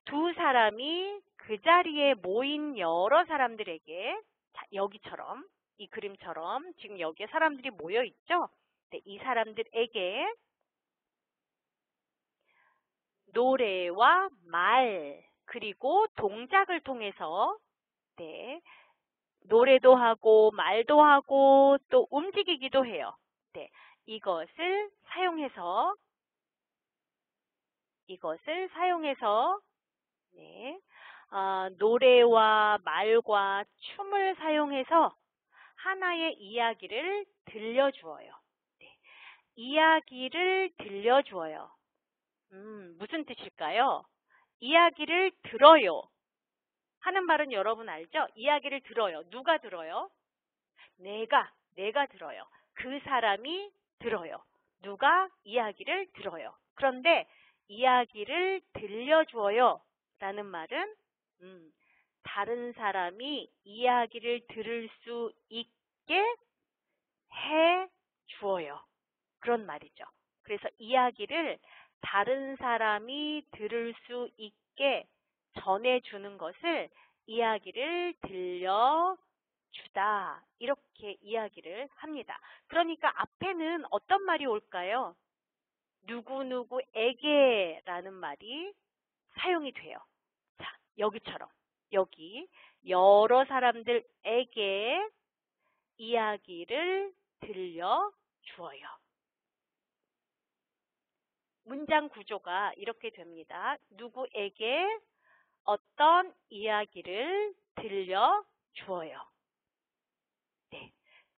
두 사람이 그 자리에 모인 여러 사람들에게 자, 여기처럼 이 그림처럼 지금 여기에 사람들이 모여 있죠. 네, 이 사람들에게 노래와 말 그리고 동작을 통해서 네, 노래도 하고 말도 하고 또 움직이기도 해요. 네, 이것을 사용해서 네, 노래와 말과 춤을 사용해서 하나의 이야기를 들려주어요. 네, 이야기를 들려주어요. 무슨 뜻일까요? 이야기를 들어요. 하는 말은 여러분 알죠? 이야기를 들어요. 누가 들어요? 내가 들어요. 그 사람이 들어요. 누가 이야기를 들어요. 그런데 이야기를 들려주어요. 라는 말은 다른 사람이 이야기를 들을 수 있게 해 주어요. 그런 말이죠. 그래서 이야기를 다른 사람이 들을 수 있게 전해주는 것을 이야기를 들려주다. 이렇게 이야기를 합니다. 그러니까 앞에는 어떤 말이 올까요? 누구누구에게 라는 말이 사용이 돼요. 자, 여기처럼. 여기 여러 사람들에게 이야기를 들려주어요. 문장 구조가 이렇게 됩니다. 누구에게 어떤 이야기를 들려주어요. 네.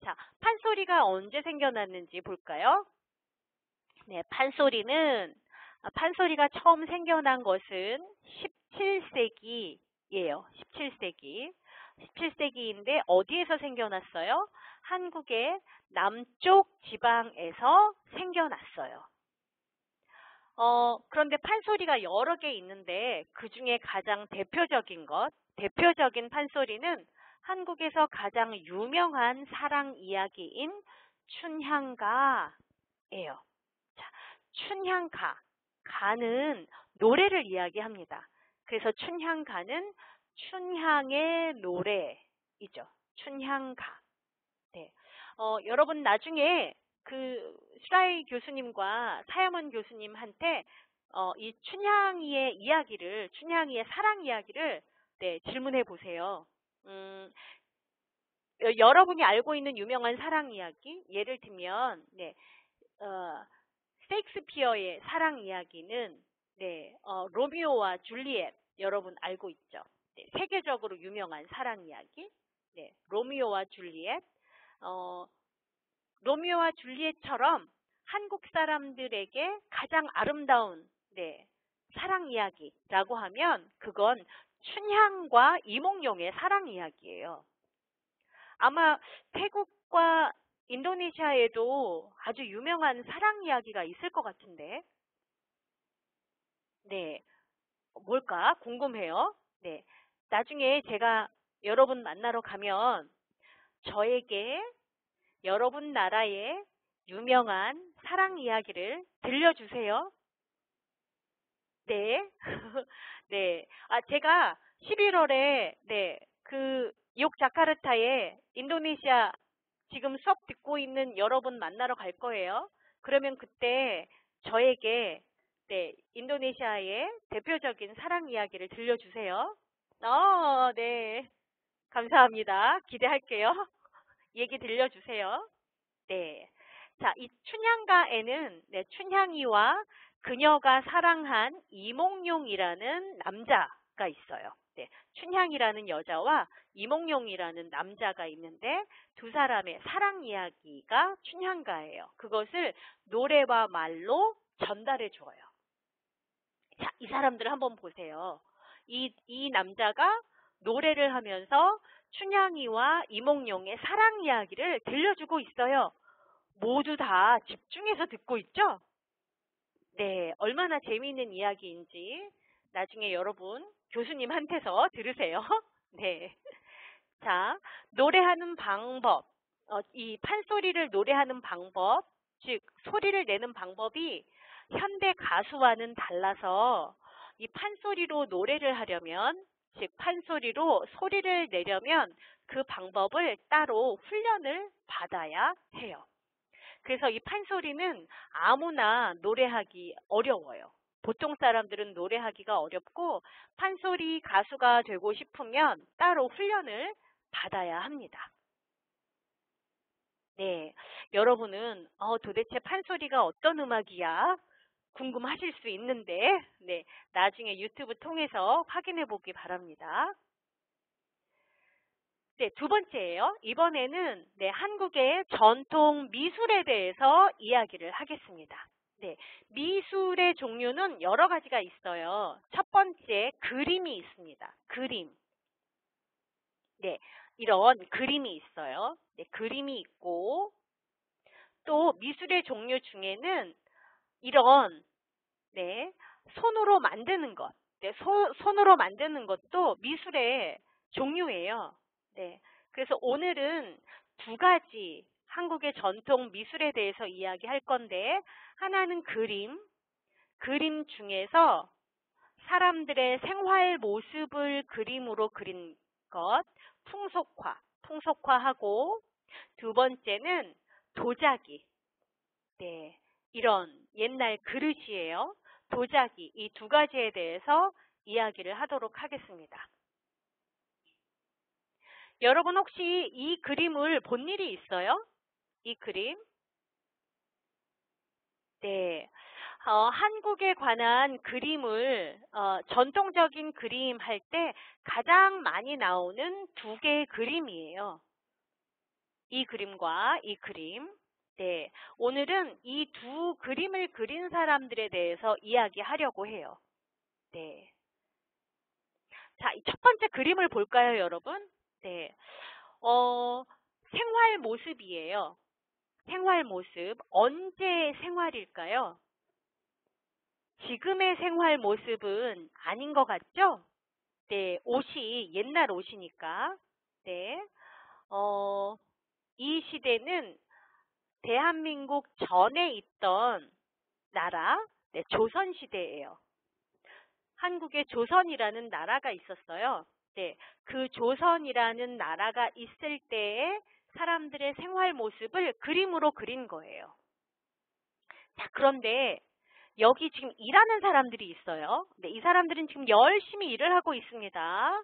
자, 판소리가 언제 생겨났는지 볼까요? 네, 판소리는 판소리가 처음 생겨난 것은 17세기예요. 17세기. 17세기인데 어디에서 생겨났어요? 한국의 남쪽 지방에서 생겨났어요. 그런데 판소리가 여러 개 있는데 그 중에 가장 대표적인 판소리는 한국에서 가장 유명한 사랑 이야기인 춘향가예요. 자, 춘향가. 가는 노래를 이야기합니다. 그래서 춘향가는 춘향의 노래이죠. 춘향가. 네. 여러분 나중에 그 슈라이 교수님과 사야먼 교수님한테 이 춘향이의 사랑 이야기를 네, 질문해 보세요. 여러분이 알고 있는 유명한 사랑 이야기, 예를 들면 네, 셰익스피어의 사랑 이야기는 네, 로미오와 줄리엣 여러분 알고 있죠? 네, 세계적으로 유명한 사랑 이야기. 네, 로미오와 줄리엣. 로미오와 줄리엣처럼 한국 사람들에게 가장 아름다운 네, 사랑 이야기라고 하면 그건 춘향과 이몽룡의 사랑 이야기예요. 아마 태국과 인도네시아에도 아주 유명한 사랑 이야기가 있을 것 같은데, 네, 뭘까 궁금해요. 네, 나중에 제가 여러분 만나러 가면 저에게 여러분 나라의 유명한 사랑 이야기를 들려주세요. 네. 네. 제가 11월에, 네, 이옥 자카르타에 인도네시아 지금 수업 듣고 있는 여러분 만나러 갈 거예요. 그러면 그때 저에게, 네, 인도네시아의 대표적인 사랑 이야기를 들려주세요. 네. 감사합니다. 기대할게요. 얘기 들려주세요. 네. 자, 이 춘향가에는 네, 춘향이와 그녀가 사랑한 이몽룡이라는 남자가 있어요. 네, 춘향이라는 여자와 이몽룡이라는 남자가 있는데 두 사람의 사랑 이야기가 춘향가예요. 그것을 노래와 말로 전달해 주어요. 자, 이 사람들 한번 보세요. 이 남자가 노래를 하면서 춘향이와 이몽룡의 사랑 이야기를 들려주고 있어요. 모두 다 집중해서 듣고 있죠? 네, 얼마나 재미있는 이야기인지 나중에 여러분 교수님한테서 들으세요. 네. 자, 노래하는 방법. 이 판소리를 노래하는 방법, 즉 소리를 내는 방법이 현대 가수와는 달라서 이 판소리로 노래를 하려면, 즉 판소리로 소리를 내려면 그 방법을 따로 훈련을 받아야 해요. 그래서 이 판소리는 아무나 노래하기 어려워요. 보통 사람들은 노래하기가 어렵고 판소리 가수가 되고 싶으면 따로 훈련을 받아야 합니다. 네, 여러분은 도대체 판소리가 어떤 음악이야? 궁금하실 수 있는데 네, 나중에 유튜브 통해서 확인해 보기 바랍니다. 네, 두 번째예요. 이번에는 네, 한국의 전통 미술에 대해서 이야기를 하겠습니다. 네, 미술의 종류는 여러 가지가 있어요. 첫 번째, 그림이 있습니다. 그림. 네, 이런 그림이 있어요. 네, 그림이 있고 또 미술의 종류 중에는 이런 네, 손으로 만드는 것. 네, 손으로 만드는 것도 미술의 종류예요. 네. 그래서 오늘은 두 가지 한국의 전통 미술에 대해서 이야기할 건데, 하나는 그림 중에서 사람들의 생활 모습을 그림으로 그린 것, 풍속화하고, 두 번째는 도자기. 네. 이런 옛날 그릇이에요. 도자기, 이 두 가지에 대해서 이야기를 하도록 하겠습니다. 여러분 혹시 이 그림을 본 일이 있어요? 이 그림? 네. 한국에 관한 그림을, 전통적인 그림 할 때 가장 많이 나오는 두 개의 그림이에요. 이 그림과 이 그림. 네, 오늘은 이 두 그림을 그린 사람들에 대해서 이야기하려고 해요. 네. 자, 이 첫 번째 그림을 볼까요, 여러분? 네. 생활 모습이에요. 생활 모습. 언제 생활일까요? 지금의 생활 모습은 아닌 것 같죠? 네, 옷이 옛날 옷이니까. 네. 이 시대는 대한민국 전에 있던 나라, 네, 조선시대예요. 한국에 조선이라는 나라가 있었어요. 네, 그 조선이라는 나라가 있을 때의 사람들의 생활 모습을 그림으로 그린 거예요. 자, 그런데 여기 지금 일하는 사람들이 있어요. 네, 이 사람들은 지금 열심히 일을 하고 있습니다.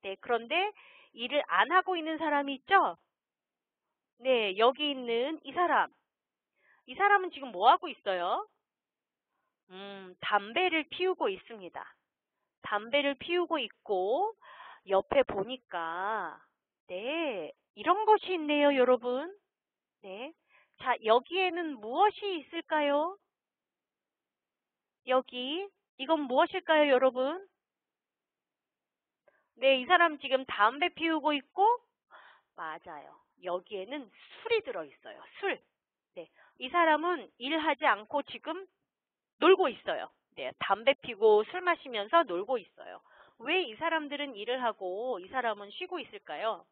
네, 그런데 일을 안 하고 있는 사람이 있죠? 네, 여기 있는 이 사람. 이 사람은 지금 뭐 하고 있어요? 담배를 피우고 있습니다. 담배를 피우고 있고, 옆에 보니까, 네, 이런 것이 있네요, 여러분. 네. 자, 여기에는 무엇이 있을까요? 여기, 이건 무엇일까요, 여러분? 네, 이 사람 지금 담배 피우고 있고, 맞아요. 여기에는 술이 들어있어요, 술. 네, 이 사람은 일하지 않고 지금 놀고 있어요. 네, 담배 피고 술 마시면서 놀고 있어요. 왜 이 사람들은 일을 하고 이 사람은 쉬고 있을까요?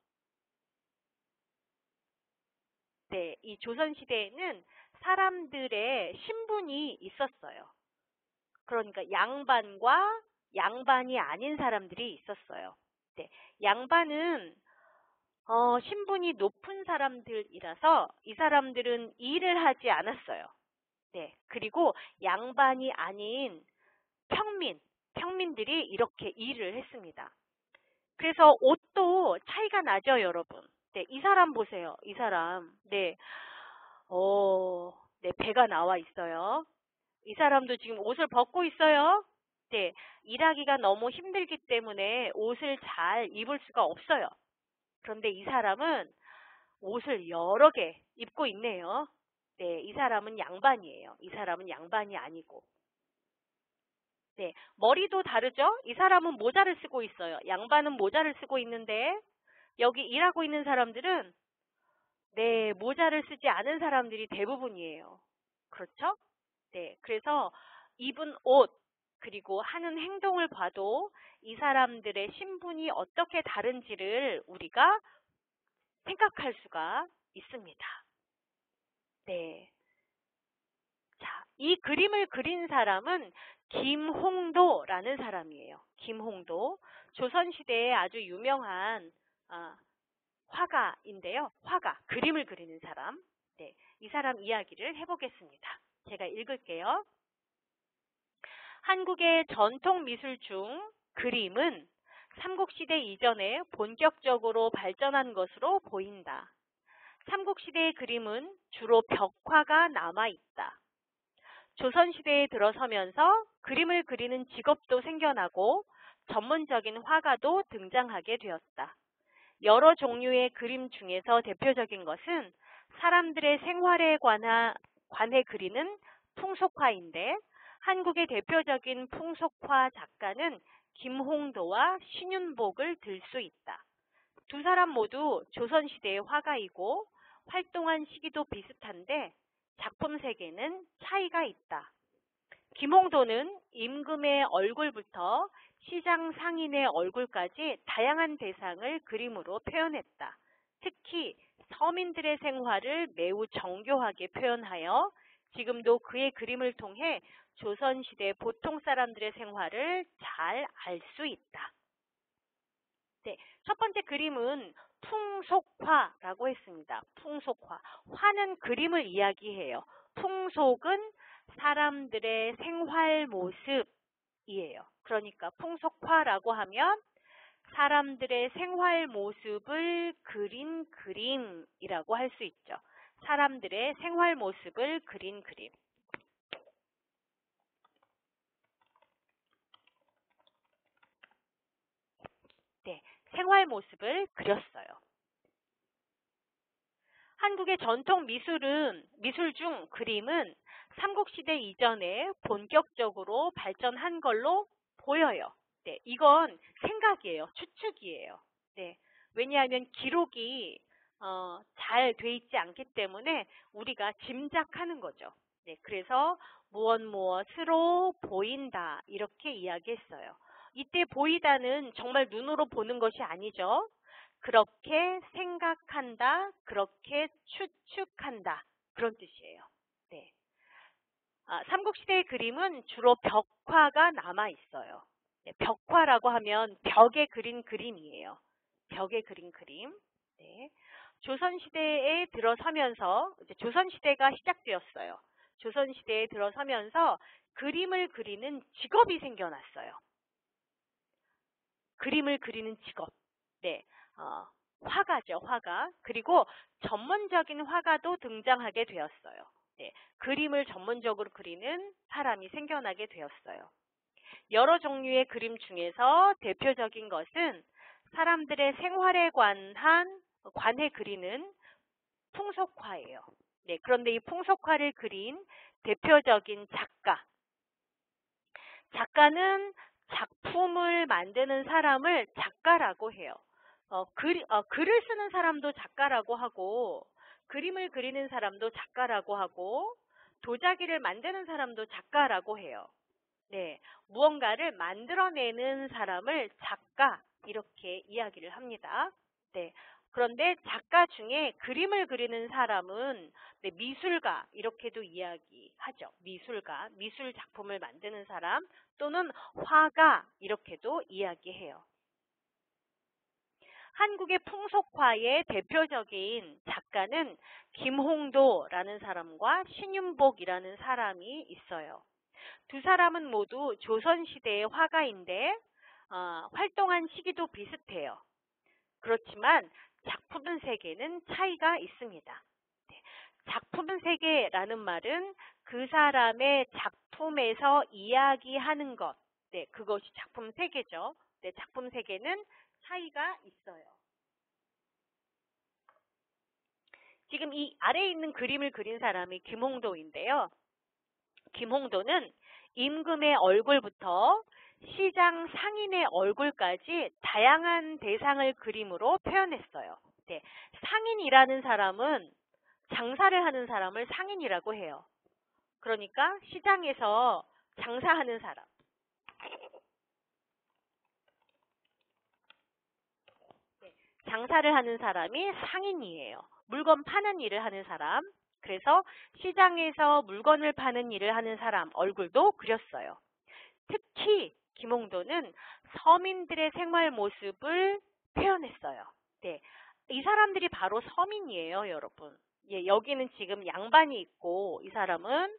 네, 이 조선시대에는 사람들의 신분이 있었어요. 그러니까 양반과 양반이 아닌 사람들이 있었어요. 네, 양반은 신분이 높은 사람들이라서 이 사람들은 일을 하지 않았어요. 네, 그리고 양반이 아닌 평민들이 이렇게 일을 했습니다. 그래서 옷도 차이가 나죠, 여러분. 네, 이 사람 보세요. 이 사람. 네, 네, 배가 나와 있어요. 이 사람도 지금 옷을 벗고 있어요. 네, 일하기가 너무 힘들기 때문에 옷을 잘 입을 수가 없어요. 그런데 이 사람은 옷을 여러 개 입고 있네요. 네, 이 사람은 양반이에요. 이 사람은 양반이 아니고. 네, 머리도 다르죠? 이 사람은 모자를 쓰고 있어요. 양반은 모자를 쓰고 있는데 여기 일하고 있는 사람들은 네, 모자를 쓰지 않은 사람들이 대부분이에요. 그렇죠? 네, 그래서 입은 옷 그리고 하는 행동을 봐도 이 사람들의 신분이 어떻게 다른지를 우리가 생각할 수가 있습니다. 네. 자, 이 그림을 그린 사람은 김홍도라는 사람이에요. 김홍도. 조선시대에 아주 유명한 화가인데요. 화가, 그림을 그리는 사람. 네, 이 사람 이야기를 해보겠습니다. 제가 읽을게요. 한국의 전통 미술 중 그림은 삼국시대 이전에 본격적으로 발전한 것으로 보인다. 삼국시대의 그림은 주로 벽화가 남아있다. 조선시대에 들어서면서 그림을 그리는 직업도 생겨나고 전문적인 화가도 등장하게 되었다. 여러 종류의 그림 중에서 대표적인 것은 사람들의 생활에 관해 그리는 풍속화인데 한국의 대표적인 풍속화 작가는 김홍도와 신윤복을 들 수 있다. 두 사람 모두 조선시대의 화가이고 활동한 시기도 비슷한데 작품 세계는 차이가 있다. 김홍도는 임금의 얼굴부터 시장 상인의 얼굴까지 다양한 대상을 그림으로 표현했다. 특히 서민들의 생활을 매우 정교하게 표현하여 지금도 그의 그림을 통해 조선시대 보통 사람들의 생활을 잘 알 수 있다. 네, 첫 번째 그림은 풍속화라고 했습니다. 풍속화. 화는 그림을 이야기해요. 풍속은 사람들의 생활 모습이에요. 그러니까 풍속화라고 하면 사람들의 생활 모습을 그린 그림이라고 할 수 있죠. 사람들의 생활 모습을 그린 그림. 네, 생활 모습을 그렸어요. 한국의 전통 미술 중 그림은 삼국시대 이전에 본격적으로 발전한 걸로 보여요. 네, 이건 생각이에요. 추측이에요. 네, 왜냐하면 기록이 잘 돼 있지 않기 때문에 우리가 짐작하는 거죠. 네, 그래서 무엇으로 보인다 이렇게 이야기했어요. 이때 보이다는 정말 눈으로 보는 것이 아니죠. 그렇게 생각한다, 그렇게 추측한다 그런 뜻이에요. 네. 삼국시대의 그림은 주로 벽화가 남아 있어요. 네, 벽화라고 하면 벽에 그린 그림이에요. 벽에 그린 그림. 네. 조선시대에 들어서면서 이제 조선시대가 시작되었어요. 조선시대에 들어서면서 그림을 그리는 직업이 생겨났어요. 그림을 그리는 직업. 네. 화가죠, 화가. 그리고 전문적인 화가도 등장하게 되었어요. 네. 그림을 전문적으로 그리는 사람이 생겨나게 되었어요. 여러 종류의 그림 중에서 대표적인 것은 사람들의 생활에 관해 그리는 풍속화예요. 네, 그런데 이 풍속화를 그린 대표적인 작가는 작품을 만드는 사람을 작가라고 해요. 글을 쓰는 사람도 작가라고 하고, 그림을 그리는 사람도 작가라고 하고, 도자기를 만드는 사람도 작가라고 해요. 네, 무언가를 만들어내는 사람을 작가 이렇게 이야기를 합니다. 네, 그런데 작가 중에 그림을 그리는 사람은 네, 미술가 이렇게도 이야기하죠. 미술가, 미술 작품을 만드는 사람 또는 화가 이렇게도 이야기해요. 한국의 풍속화의 대표적인 작가는 김홍도라는 사람과 신윤복이라는 사람이 있어요. 두 사람은 모두 조선시대의 화가인데 활동한 시기도 비슷해요. 그렇지만 작품 세계는 차이가 있습니다. 네. 작품 세계라는 말은 그 사람의 작품에서 이야기하는 것, 네, 그것이 작품 세계죠. 네, 작품 세계는 차이가 있어요. 지금 이 아래에 있는 그림을 그린 사람이 김홍도인데요. 김홍도는 임금의 얼굴부터 시장 상인의 얼굴까지 다양한 대상을 그림으로 표현했어요. 네, 상인이라는 사람은 장사를 하는 사람을 상인이라고 해요. 그러니까 시장에서 장사하는 사람. 네, 장사를 하는 사람이 상인이에요. 물건 파는 일을 하는 사람. 그래서 시장에서 물건을 파는 일을 하는 사람 얼굴도 그렸어요. 특히 김홍도는 서민들의 생활 모습을 표현했어요. 네, 이 사람들이 바로 서민이에요, 여러분. 예, 여기는 지금 양반이 있고 이 사람은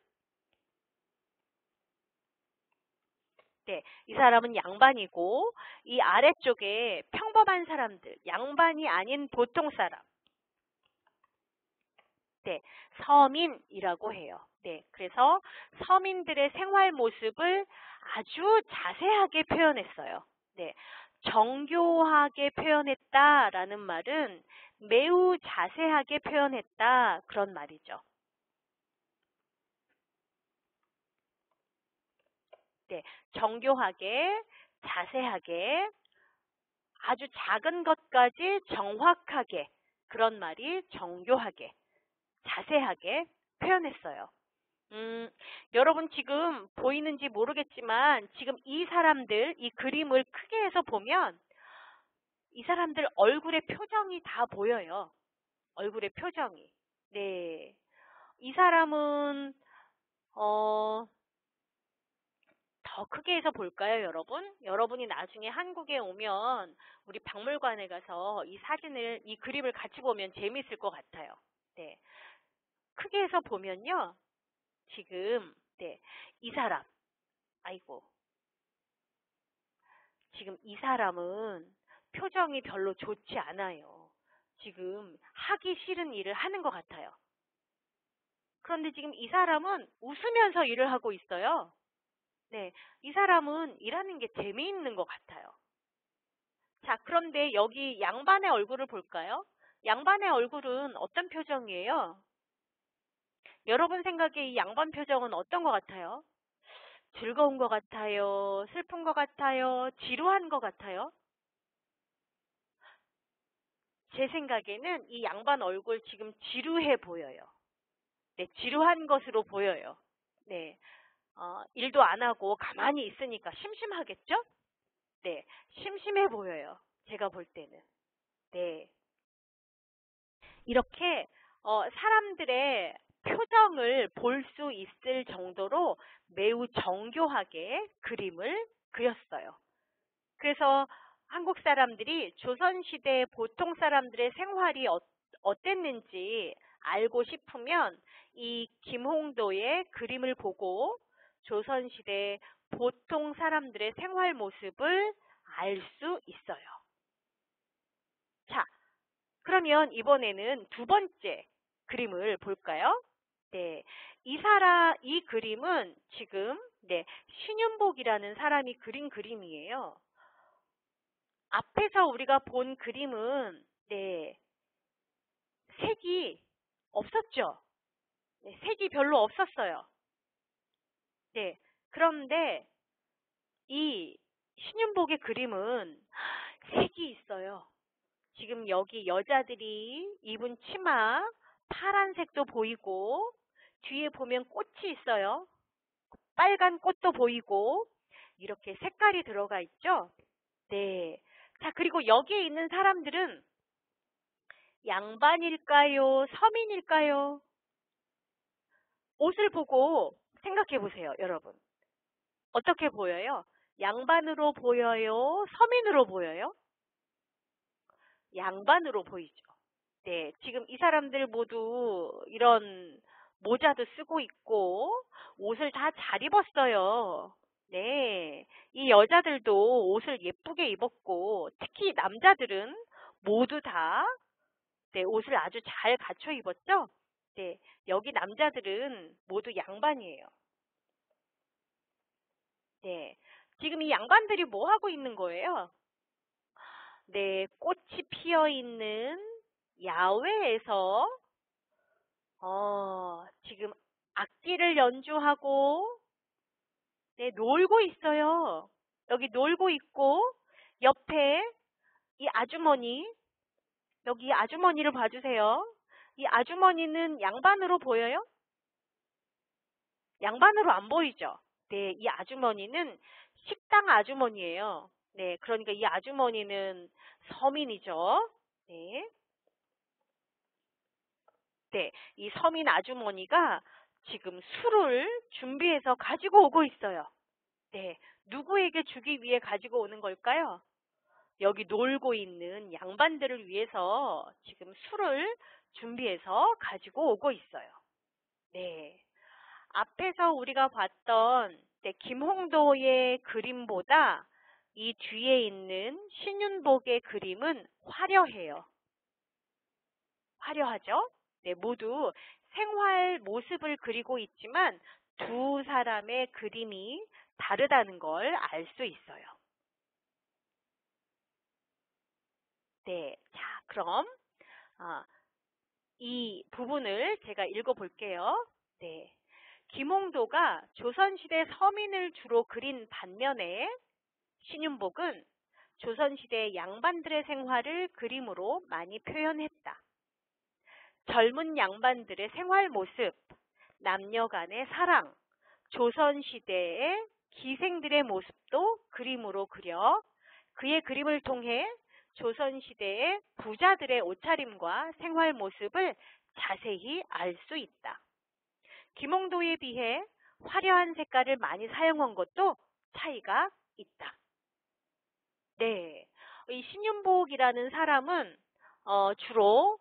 이 사람은 양반이고 이 아래쪽에 평범한 사람들, 양반이 아닌 보통 사람. 네, 서민이라고 해요. 네, 그래서 서민들의 생활 모습을 아주 자세하게 표현했어요. 네, 정교하게 표현했다라는 말은 매우 자세하게 표현했다 그런 말이죠. 네, 정교하게, 자세하게, 아주 작은 것까지 정확하게 그런 말이 정교하게, 자세하게 표현했어요. 여러분 지금 보이는지 모르겠지만 지금 이 사람들, 이 그림을 크게 해서 보면 이 사람들 얼굴의 표정이 다 보여요. 얼굴의 표정이. 네. 이 사람은 더 크게 해서 볼까요, 여러분? 여러분이 나중에 한국에 오면 우리 박물관에 가서 이 사진을, 이 그림을 같이 보면 재미있을 것 같아요. 네. 크게 해서 보면요. 지금, 네. 이 사람. 아이고. 지금 이 사람은 표정이 별로 좋지 않아요. 지금 하기 싫은 일을 하는 것 같아요. 그런데 지금 이 사람은 웃으면서 일을 하고 있어요. 네, 이 사람은 일하는 게 재미있는 것 같아요. 자, 그런데 여기 양반의 얼굴을 볼까요? 양반의 얼굴은 어떤 표정이에요? 여러분 생각에 이 양반 표정은 어떤 것 같아요? 즐거운 것 같아요? 슬픈 것 같아요? 지루한 것 같아요? 제 생각에는 이 양반 얼굴 지금 지루해 보여요. 네, 지루한 것으로 보여요. 네, 일도 안 하고 가만히 있으니까 심심하겠죠? 네, 심심해 보여요. 제가 볼 때는. 네, 이렇게 사람들의 표정을 볼 수 있을 정도로 매우 정교하게 그림을 그렸어요. 그래서 한국 사람들이 조선시대 보통 사람들의 생활이 어땠는지 알고 싶으면 이 김홍도의 그림을 보고 조선시대 보통 사람들의 생활 모습을 알 수 있어요. 자, 그러면 이번에는 두 번째 그림을 볼까요? 네, 이 그림은 지금 신윤복이라는 사람이 그린 그림이에요. 앞에서 우리가 본 그림은 색이 없었죠. 색이 별로 없었어요. 네, 그런데 이 신윤복의 그림은 색이 있어요. 지금 여기 여자들이 입은 치마 파란색도 보이고 뒤에 보면 꽃이 있어요. 빨간 꽃도 보이고 이렇게 색깔이 들어가 있죠. 네. 자, 그리고 여기에 있는 사람들은 양반일까요? 서민일까요? 옷을 보고 생각해 보세요, 여러분. 어떻게 보여요? 양반으로 보여요? 서민으로 보여요? 양반으로 보이죠. 네, 지금 이 사람들 모두 이런 모자도 쓰고 있고 옷을 다 잘 입었어요. 네, 이 여자들도 옷을 예쁘게 입었고 특히 남자들은 모두 다 옷을 아주 잘 갖춰 입었죠. 네, 여기 남자들은 모두 양반이에요. 네, 지금 이 양반들이 뭐 하고 있는 거예요? 네, 꽃이 피어 있는 야외에서 지금 악기를 연주하고 놀고 있어요. 여기 놀고 있고 옆에 이 아주머니, 여기 아주머니를 봐주세요. 이 아주머니는 양반으로 보여요? 양반으로 안 보이죠? 네, 이 아주머니는 식당 아주머니예요. 네, 그러니까 이 아주머니는 서민이죠. 네. 네, 이 서민 아주머니가 지금 술을 준비해서 가지고 오고 있어요. 네, 누구에게 주기 위해 가지고 오는 걸까요? 여기 놀고 있는 양반들을 위해서 지금 술을 준비해서 가지고 오고 있어요. 네, 앞에서 우리가 봤던 김홍도의 그림보다 이 뒤에 있는 신윤복의 그림은 화려해요. 화려하죠? 네, 모두 생활 모습을 그리고 있지만 두 사람의 그림이 다르다는 걸 알 수 있어요. 네, 자, 그럼 이 부분을 제가 읽어볼게요. 네, 김홍도가 조선시대 서민을 주로 그린 반면에 신윤복은 조선시대 양반들의 생활을 그림으로 많이 표현했다. 젊은 양반들의 생활 모습, 남녀 간의 사랑, 조선시대의 기생들의 모습도 그림으로 그려 그의 그림을 통해 조선시대의 부자들의 옷차림과 생활 모습을 자세히 알 수 있다. 김홍도에 비해 화려한 색깔을 많이 사용한 것도 차이가 있다. 네, 이 신윤복이라는 사람은 주로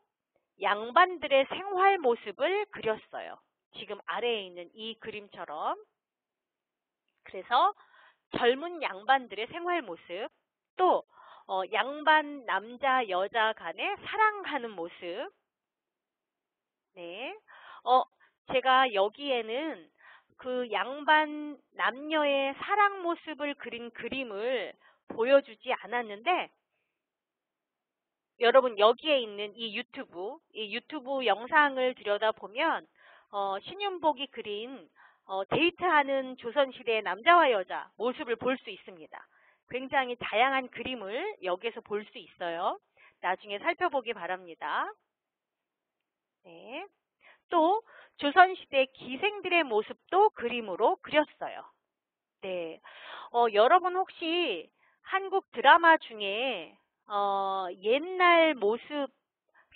양반들의 생활 모습을 그렸어요. 지금 아래에 있는 이 그림처럼. 그래서 젊은 양반들의 생활 모습, 또 양반 남자 여자 간의 사랑하는 모습. 네, 제가 여기에는 그 양반 남녀의 사랑 모습을 그린 그림을 보여주지 않았는데 여러분 여기에 있는 이 유튜브 영상을 들여다보면 신윤복이 그린 데이트하는 조선시대의 남자와 여자 모습을 볼 수 있습니다. 굉장히 다양한 그림을 여기에서 볼 수 있어요. 나중에 살펴보기 바랍니다. 네. 또 조선시대 기생들의 모습도 그림으로 그렸어요. 네. 여러분 혹시 한국 드라마 중에 옛날 모습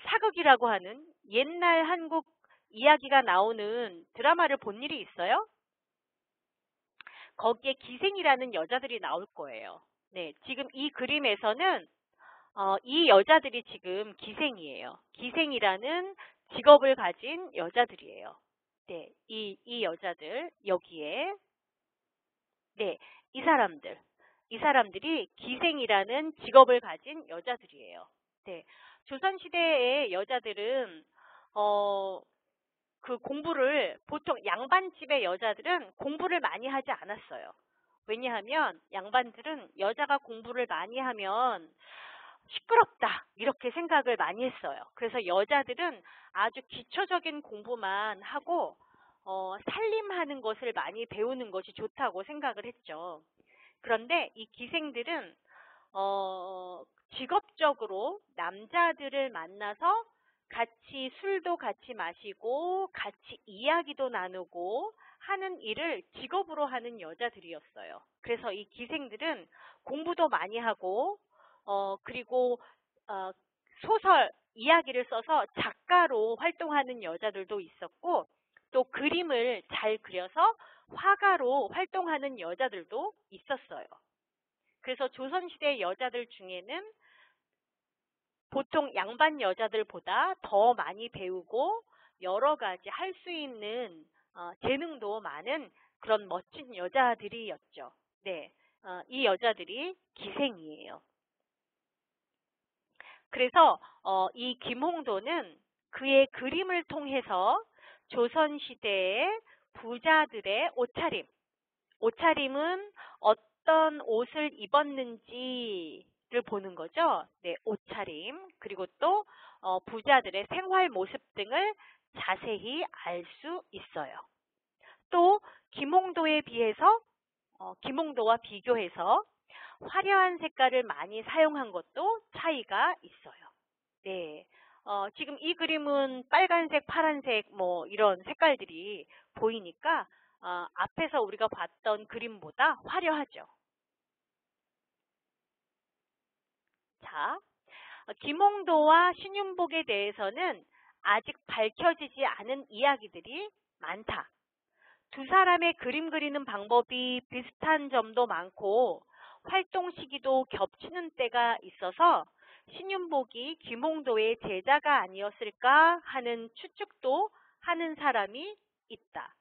사극이라고 하는 옛날 한국 이야기가 나오는 드라마를 본 일이 있어요? 거기에 기생이라는 여자들이 나올 거예요. 네, 지금 이 그림에서는 이 여자들이 지금 기생이에요. 기생이라는 직업을 가진 여자들이에요. 네, 이 여자들 여기에 네, 이 사람들이 기생이라는 직업을 가진 여자들이에요. 네, 조선시대의 여자들은 그 공부를 보통 양반집의 여자들은 공부를 많이 하지 않았어요. 왜냐하면 양반들은 여자가 공부를 많이 하면 시끄럽다 이렇게 생각을 많이 했어요. 그래서 여자들은 아주 기초적인 공부만 하고 살림하는 것을 많이 배우는 것이 좋다고 생각을 했죠. 그런데 이 기생들은 직업적으로 남자들을 만나서 같이 술도 같이 마시고 같이 이야기도 나누고 하는 일을 직업으로 하는 여자들이었어요. 그래서 이 기생들은 공부도 많이 하고 그리고 소설, 이야기를 써서 작가로 활동하는 여자들도 있었고 또 그림을 잘 그려서 화가로 활동하는 여자들도 있었어요. 그래서 조선시대 여자들 중에는 보통 양반 여자들보다 더 많이 배우고 여러 가지 할 수 있는 재능도 많은 그런 멋진 여자들이었죠. 네, 이 여자들이 기생이에요. 그래서 이 김홍도는 그의 그림을 통해서 조선시대의 부자들의 옷차림은 어떤 옷을 입었는지를 보는 거죠. 네, 옷차림 그리고 또 부자들의 생활 모습 등을 자세히 알 수 있어요. 또 김홍도와 비교해서 화려한 색깔을 많이 사용한 것도 차이가 있어요. 네. 지금 이 그림은 빨간색, 파란색 뭐 이런 색깔들이 보이니까 앞에서 우리가 봤던 그림보다 화려하죠. 자, 김홍도와 신윤복에 대해서는 아직 밝혀지지 않은 이야기들이 많다. 두 사람의 그림 그리는 방법이 비슷한 점도 많고 활동 시기도 겹치는 때가 있어서 신윤복이 김홍도의 제자가 아니었을까 하는 추측도 하는 사람이 있다.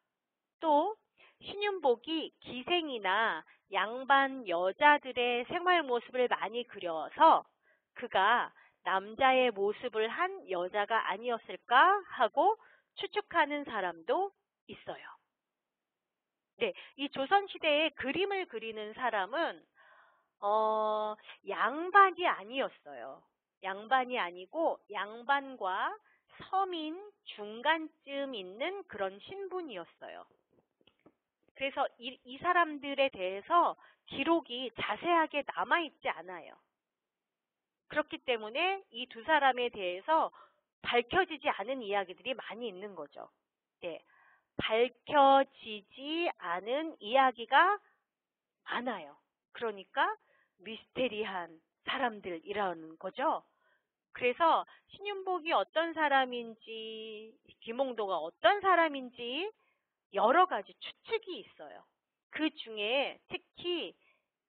또 신윤복이 기생이나 양반 여자들의 생활 모습을 많이 그려서 그가 남자의 모습을 한 여자가 아니었을까 하고 추측하는 사람도 있어요. 네, 이 조선시대에 그림을 그리는 사람은 양반이 아니었어요. 양반이 아니고 양반과 서민 중간쯤 있는 그런 신분이었어요. 그래서 이 사람들에 대해서 기록이 자세하게 남아있지 않아요. 그렇기 때문에 이 두 사람에 대해서 밝혀지지 않은 이야기들이 많이 있는 거죠. 네, 밝혀지지 않은 이야기가 많아요. 그러니까 미스테리한 사람들이라는 거죠. 그래서 신윤복이 어떤 사람인지 김홍도가 어떤 사람인지 여러 가지 추측이 있어요. 그 중에 특히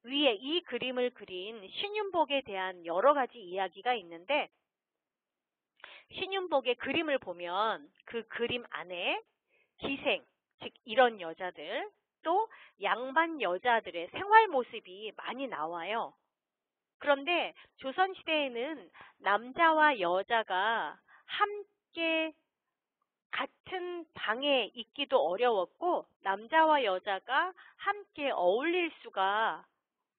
위에 이 그림을 그린 신윤복에 대한 여러 가지 이야기가 있는데 신윤복의 그림을 보면 그 그림 안에 기생, 즉 이런 여자들 또 양반 여자들의 생활 모습이 많이 나와요. 그런데 조선시대에는 남자와 여자가 함께 같은 방에 있기도 어려웠고 남자와 여자가 함께 어울릴 수가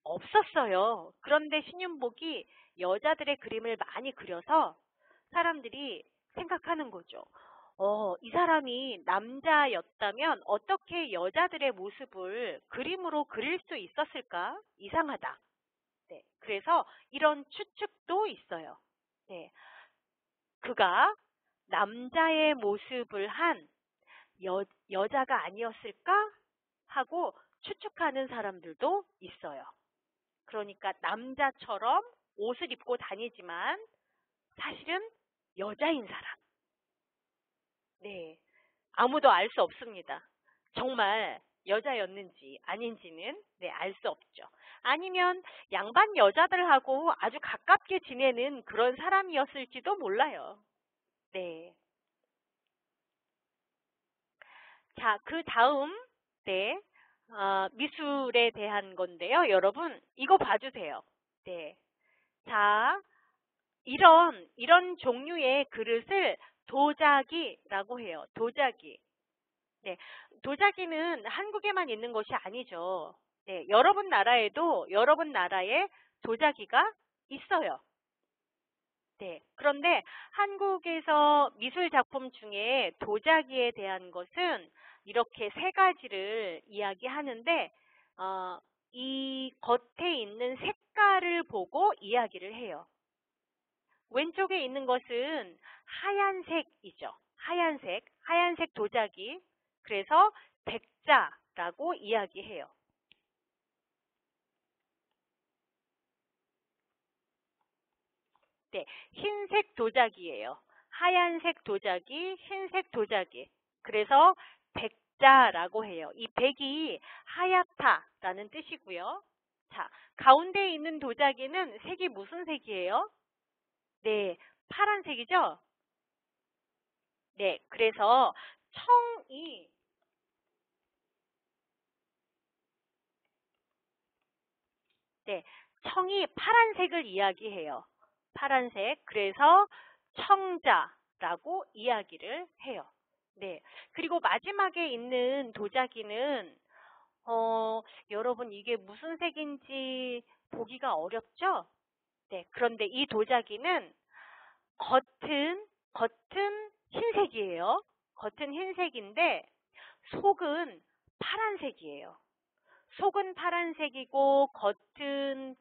없었어요. 그런데 신윤복이 여자들의 그림을 많이 그려서 사람들이 생각하는 거죠. 이 사람이 남자였다면 어떻게 여자들의 모습을 그림으로 그릴 수 있었을까? 이상하다. 네, 그래서 이런 추측도 있어요. 네, 그가 남자의 모습을 한 여자가 아니었을까? 하고 추측하는 사람들도 있어요. 그러니까 남자처럼 옷을 입고 다니지만 사실은 여자인 사람. 네, 아무도 알 수 없습니다. 정말 여자였는지 아닌지는 알 수 없죠. 아니면 양반 여자들하고 아주 가깝게 지내는 그런 사람이었을지도 몰라요. 네. 자, 그 다음, 네, 미술에 대한 건데요. 여러분, 이거 봐주세요. 네. 자, 이런 종류의 그릇을 도자기라고 해요. 도자기. 네. 도자기는 한국에만 있는 것이 아니죠. 네. 여러분 나라에도 여러분 나라에 도자기가 있어요. 네. 그런데 한국에서 미술 작품 중에 도자기에 대한 것은 이렇게 세 가지를 이야기하는데, 이 겉에 있는 색깔을 보고 이야기를 해요. 왼쪽에 있는 것은 하얀색이죠. 하얀색 도자기. 그래서 백자라고 이야기해요. 네, 흰색 도자기예요. 하얀색 도자기, 흰색 도자기. 그래서 백자라고 해요. 이 백이 하얗다라는 뜻이고요. 자, 가운데에 있는 도자기는 색이 무슨 색이에요? 네, 파란색이죠? 네, 그래서 청이 네, 청이 파란색을 이야기해요. 파란색. 그래서 청자라고 이야기를 해요. 네. 그리고 마지막에 있는 도자기는 여러분 이게 무슨 색인지 보기가 어렵죠? 네. 그런데 이 도자기는 겉은 흰색이에요. 겉은 흰색인데 속은 파란색이에요. 속은 파란색이고 겉은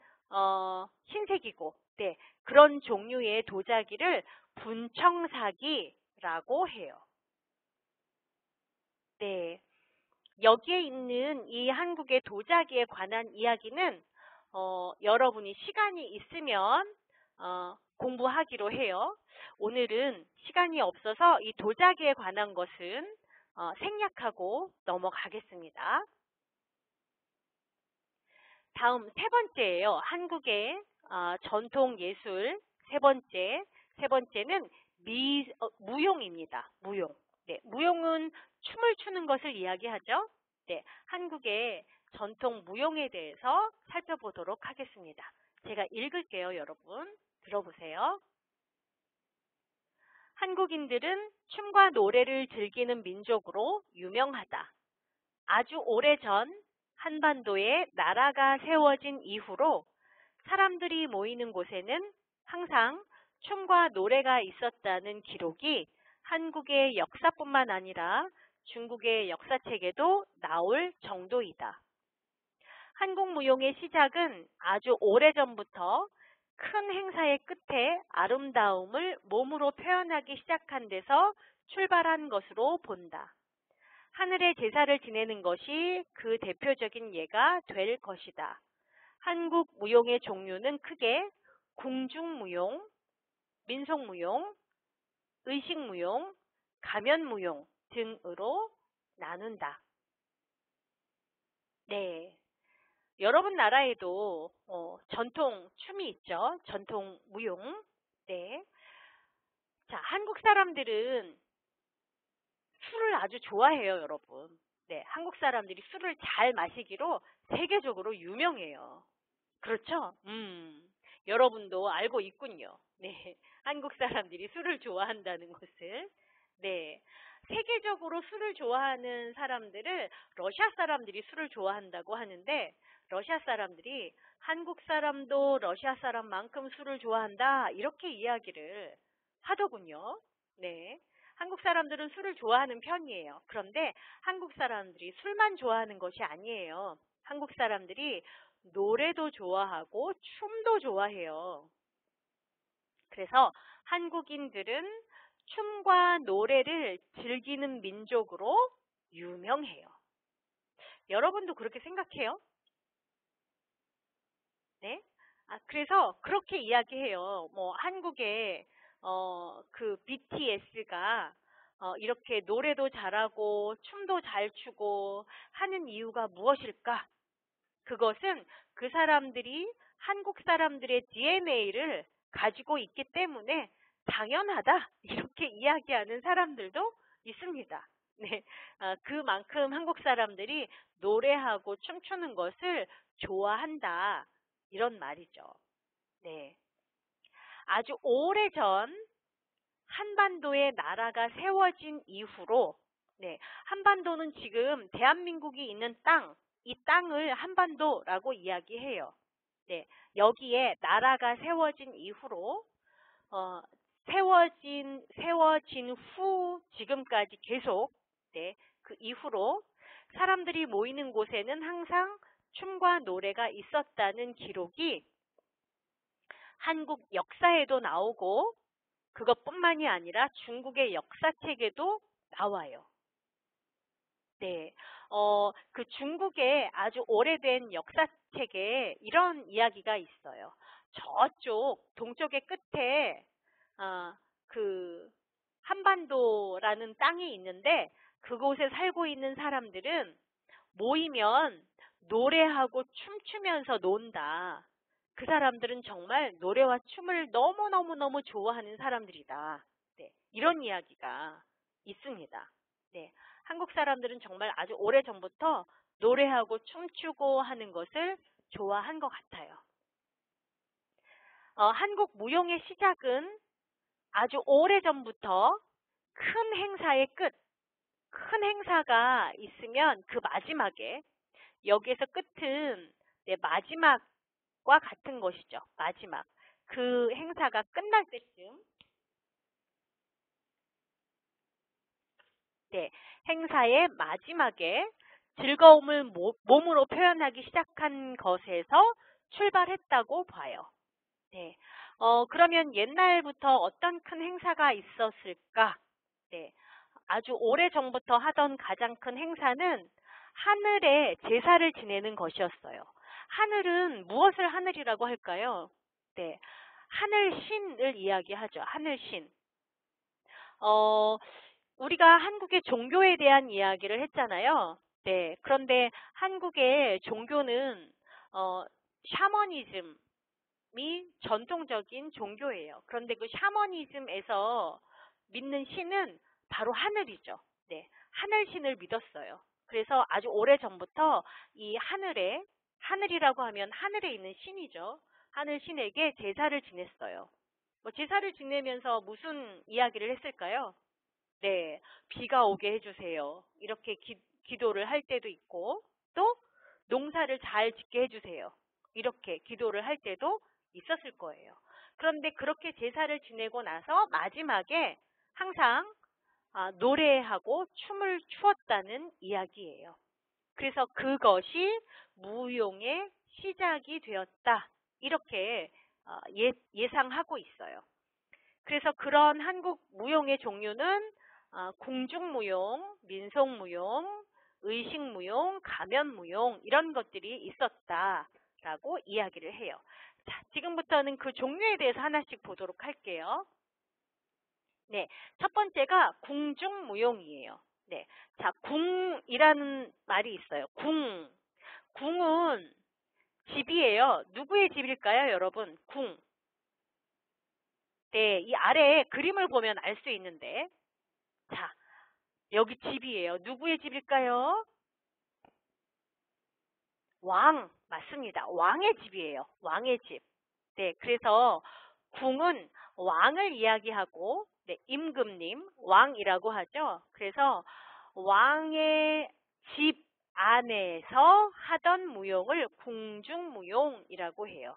흰색이고 네, 그런 종류의 도자기를 분청사기라고 해요. 네, 여기에 있는 이 한국의 도자기에 관한 이야기는 여러분이 시간이 있으면 공부하기로 해요. 오늘은 시간이 없어서 이 도자기에 관한 것은 생략하고 넘어가겠습니다. 다음 세 번째예요. 한국의 전통 예술 세 번째는 무용입니다. 무용. 네, 무용은 춤을 추는 것을 이야기하죠. 네, 한국의 전통 무용에 대해서 살펴보도록 하겠습니다. 제가 읽을게요, 여러분. 들어보세요. 한국인들은 춤과 노래를 즐기는 민족으로 유명하다. 아주 오래전 한반도에 나라가 세워진 이후로 사람들이 모이는 곳에는 항상 춤과 노래가 있었다는 기록이 한국의 역사뿐만 아니라 중국의 역사책에도 나올 정도이다. 한국 무용의 시작은 아주 오래전부터 큰 행사의 끝에 아름다움을 몸으로 표현하기 시작한 데서 출발한 것으로 본다. 하늘의 제사를 지내는 것이 그 대표적인 예가 될 것이다. 한국 무용의 종류는 크게 궁중무용, 민속무용, 의식무용, 가면무용 등으로 나눈다. 네, 여러분 나라에도 전통 춤이 있죠. 전통 무용. 네, 자, 한국 사람들은 술을 아주 좋아해요, 여러분. 네, 한국 사람들이 술을 잘 마시기로 세계적으로 유명해요. 그렇죠? 여러분도 알고 있군요. 네, 한국 사람들이 술을 좋아한다는 것을. 네, 세계적으로 술을 좋아하는 사람들을 러시아 사람들이 술을 좋아한다고 하는데 러시아 사람들이 한국 사람도 러시아 사람만큼 술을 좋아한다 이렇게 이야기를 하더군요. 네. 한국 사람들은 술을 좋아하는 편이에요. 그런데 한국 사람들이 술만 좋아하는 것이 아니에요. 한국 사람들이 노래도 좋아하고 춤도 좋아해요. 그래서 한국인들은 춤과 노래를 즐기는 민족으로 유명해요. 여러분도 그렇게 생각해요? 네? 그래서 그렇게 이야기해요. 뭐 한국의 그 BTS가 이렇게 노래도 잘하고 춤도 잘 추고 하는 이유가 무엇일까? 그것은 그 사람들이 한국 사람들의 DNA를 가지고 있기 때문에 당연하다 이렇게 이야기하는 사람들도 있습니다. 네, 그만큼 한국 사람들이 노래하고 춤추는 것을 좋아한다 이런 말이죠. 네, 아주 오래전 한반도의 나라가 세워진 이후로 네, 한반도는 지금 대한민국이 있는 땅, 이 땅을 한반도라고 이야기해요. 네, 여기에 나라가 세워진 이후로 세워진 후 지금까지 계속 네, 그 이후로 사람들이 모이는 곳에는 항상 춤과 노래가 있었다는 기록이 한국 역사에도 나오고 그것뿐만이 아니라 중국의 역사책에도 나와요. 네, 그 중국의 아주 오래된 역사책에 이런 이야기가 있어요. 저쪽 동쪽의 끝에 그 한반도라는 땅이 있는데 그곳에 살고 있는 사람들은 모이면 노래하고 춤추면서 논다. 그 사람들은 정말 노래와 춤을 너무너무너무 좋아하는 사람들이다. 네, 이런 이야기가 있습니다. 네, 한국 사람들은 정말 아주 오래전부터 노래하고 춤추고 하는 것을 좋아한 것 같아요. 한국 무용의 시작은 아주 오래전부터 큰 행사의 끝, 큰 행사가 있으면 그 마지막에 여기에서 끝은 네, 마지막과 같은 것이죠. 마지막. 그 행사가 끝날 때쯤 네, 행사의 마지막에 즐거움을 몸으로 표현하기 시작한 것에서 출발했다고 봐요. 네, 그러면 옛날부터 어떤 큰 행사가 있었을까? 네, 아주 오래전부터 하던 가장 큰 행사는 하늘에 제사를 지내는 것이었어요. 하늘은 무엇을 하늘이라고 할까요? 네, 하늘신을 이야기하죠. 하늘신. 우리가 한국의 종교에 대한 이야기를 했잖아요. 네, 그런데 한국의 종교는 샤머니즘이 전통적인 종교예요. 그런데 그 샤머니즘에서 믿는 신은 바로 하늘이죠. 네, 하늘신을 믿었어요. 그래서 아주 오래전부터 이 하늘이라고 하면 하늘에 있는 신이죠. 하늘신에게 제사를 지냈어요. 제사를 지내면서 무슨 이야기를 했을까요? 네, 비가 오게 해주세요. 이렇게 기도를 할 때도 있고, 또 농사를 잘 짓게 해주세요. 이렇게 기도를 할 때도 있었을 거예요. 그런데 그렇게 제사를 지내고 나서 마지막에 항상 노래하고 춤을 추었다는 이야기예요. 그래서 그것이 무용의 시작이 되었다. 이렇게 예상하고 있어요. 그래서 그런 한국 무용의 종류는 궁중무용, 민속무용, 의식무용, 가면무용 이런 것들이 있었다라고 이야기를 해요. 자, 지금부터는 그 종류에 대해서 하나씩 보도록 할게요. 네, 첫 번째가 궁중무용이에요. 네, 자, 궁이라는 말이 있어요. 궁은 집이에요. 누구의 집일까요, 여러분? 궁. 네, 이 아래에 그림을 보면 알 수 있는데, 자, 여기 집이에요. 누구의 집일까요? 왕, 맞습니다. 왕의 집이에요. 왕의 집. 네, 그래서 궁은 왕을 이야기하고, 네, 임금님, 왕이라고 하죠. 그래서 왕의 집 안에서 하던 무용을 궁중무용이라고 해요.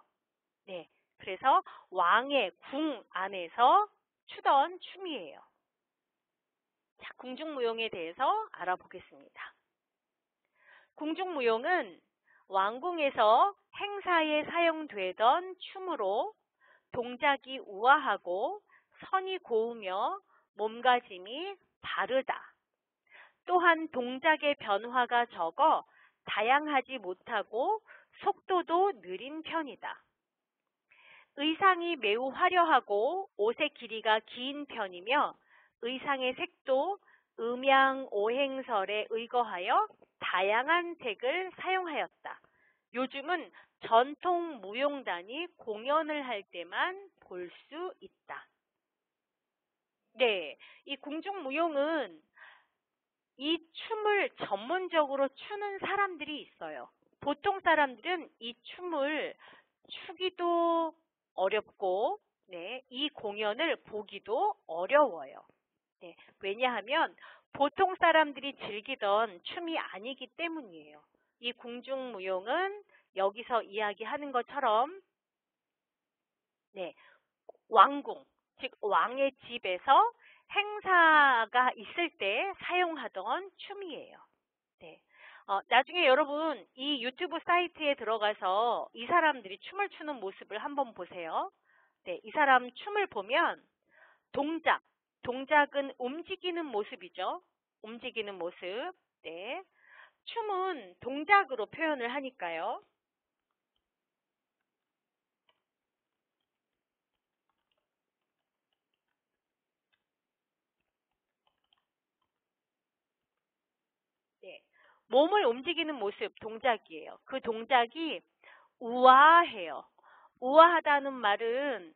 네, 그래서 왕의 궁 안에서 추던 춤이에요. 자, 궁중무용에 대해서 알아보겠습니다. 궁중무용은 왕궁에서 행사에 사용되던 춤으로 동작이 우아하고 선이 고우며 몸가짐이 바르다. 또한 동작의 변화가 적어 다양하지 못하고 속도도 느린 편이다. 의상이 매우 화려하고 옷의 길이가 긴 편이며 의상의 색도 음양오행설에 의거하여 다양한 색을 사용하였다. 요즘은 전통 무용단이 공연을 할 때만 볼 수 있다. 네, 이 궁중무용은 이 춤을 전문적으로 추는 사람들이 있어요. 보통 사람들은 이 춤을 추기도 어렵고, 네, 이 공연을 보기도 어려워요. 네, 왜냐하면 보통 사람들이 즐기던 춤이 아니기 때문이에요. 이 궁중무용은 여기서 이야기하는 것처럼, 네, 왕궁, 즉 왕의 집에서 행사가 있을 때 사용하던 춤이에요. 네. 나중에 여러분 이 유튜브 사이트에 들어가서 이 사람들이 춤을 추는 모습을 한번 보세요. 네, 이 사람 춤을 보면 동작은 움직이는 모습이죠. 움직이는 모습. 네. 춤은 동작으로 표현을 하니까요. 네. 몸을 움직이는 모습, 동작이에요. 그 동작이 우아해요. 우아하다는 말은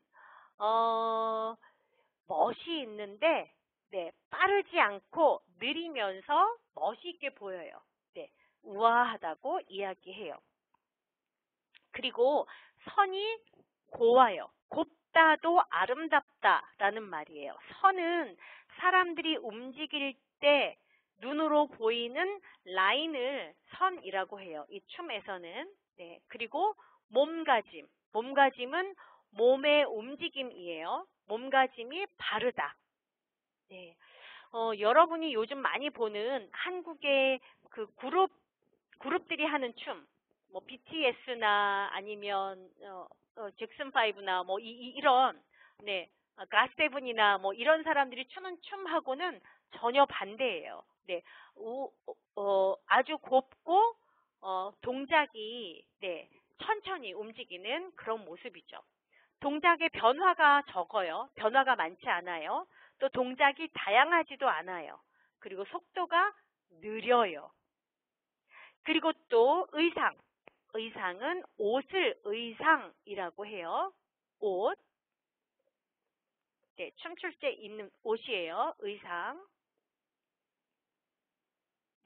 멋이 있는데, 네, 빠르지 않고 느리면서 멋이 있게 보여요. 네, 우아하다고 이야기해요. 그리고 선이 고와요. 곱다도 아름답다라는 말이에요. 선은 사람들이 움직일 때 눈으로 보이는 라인을 선이라고 해요. 이 춤에서는. 네, 그리고 몸가짐은 몸의 움직임이에요. 몸가짐이 바르다. 네. 여러분이 요즘 많이 보는 한국의 그 그룹들이 하는 춤, 뭐 BTS나 아니면 잭슨5나 뭐 이런 네, 가세븐이나 뭐 이런 사람들이 추는 춤하고는 전혀 반대예요. 네, 아주 곱고 동작이 네, 천천히 움직이는 그런 모습이죠. 동작의 변화가 적어요. 변화가 많지 않아요. 또 동작이 다양하지도 않아요. 그리고 속도가 느려요. 그리고 또 의상은 옷을 의상이라고 해요. 옷. 네, 춤출 때 입는 옷이에요. 의상.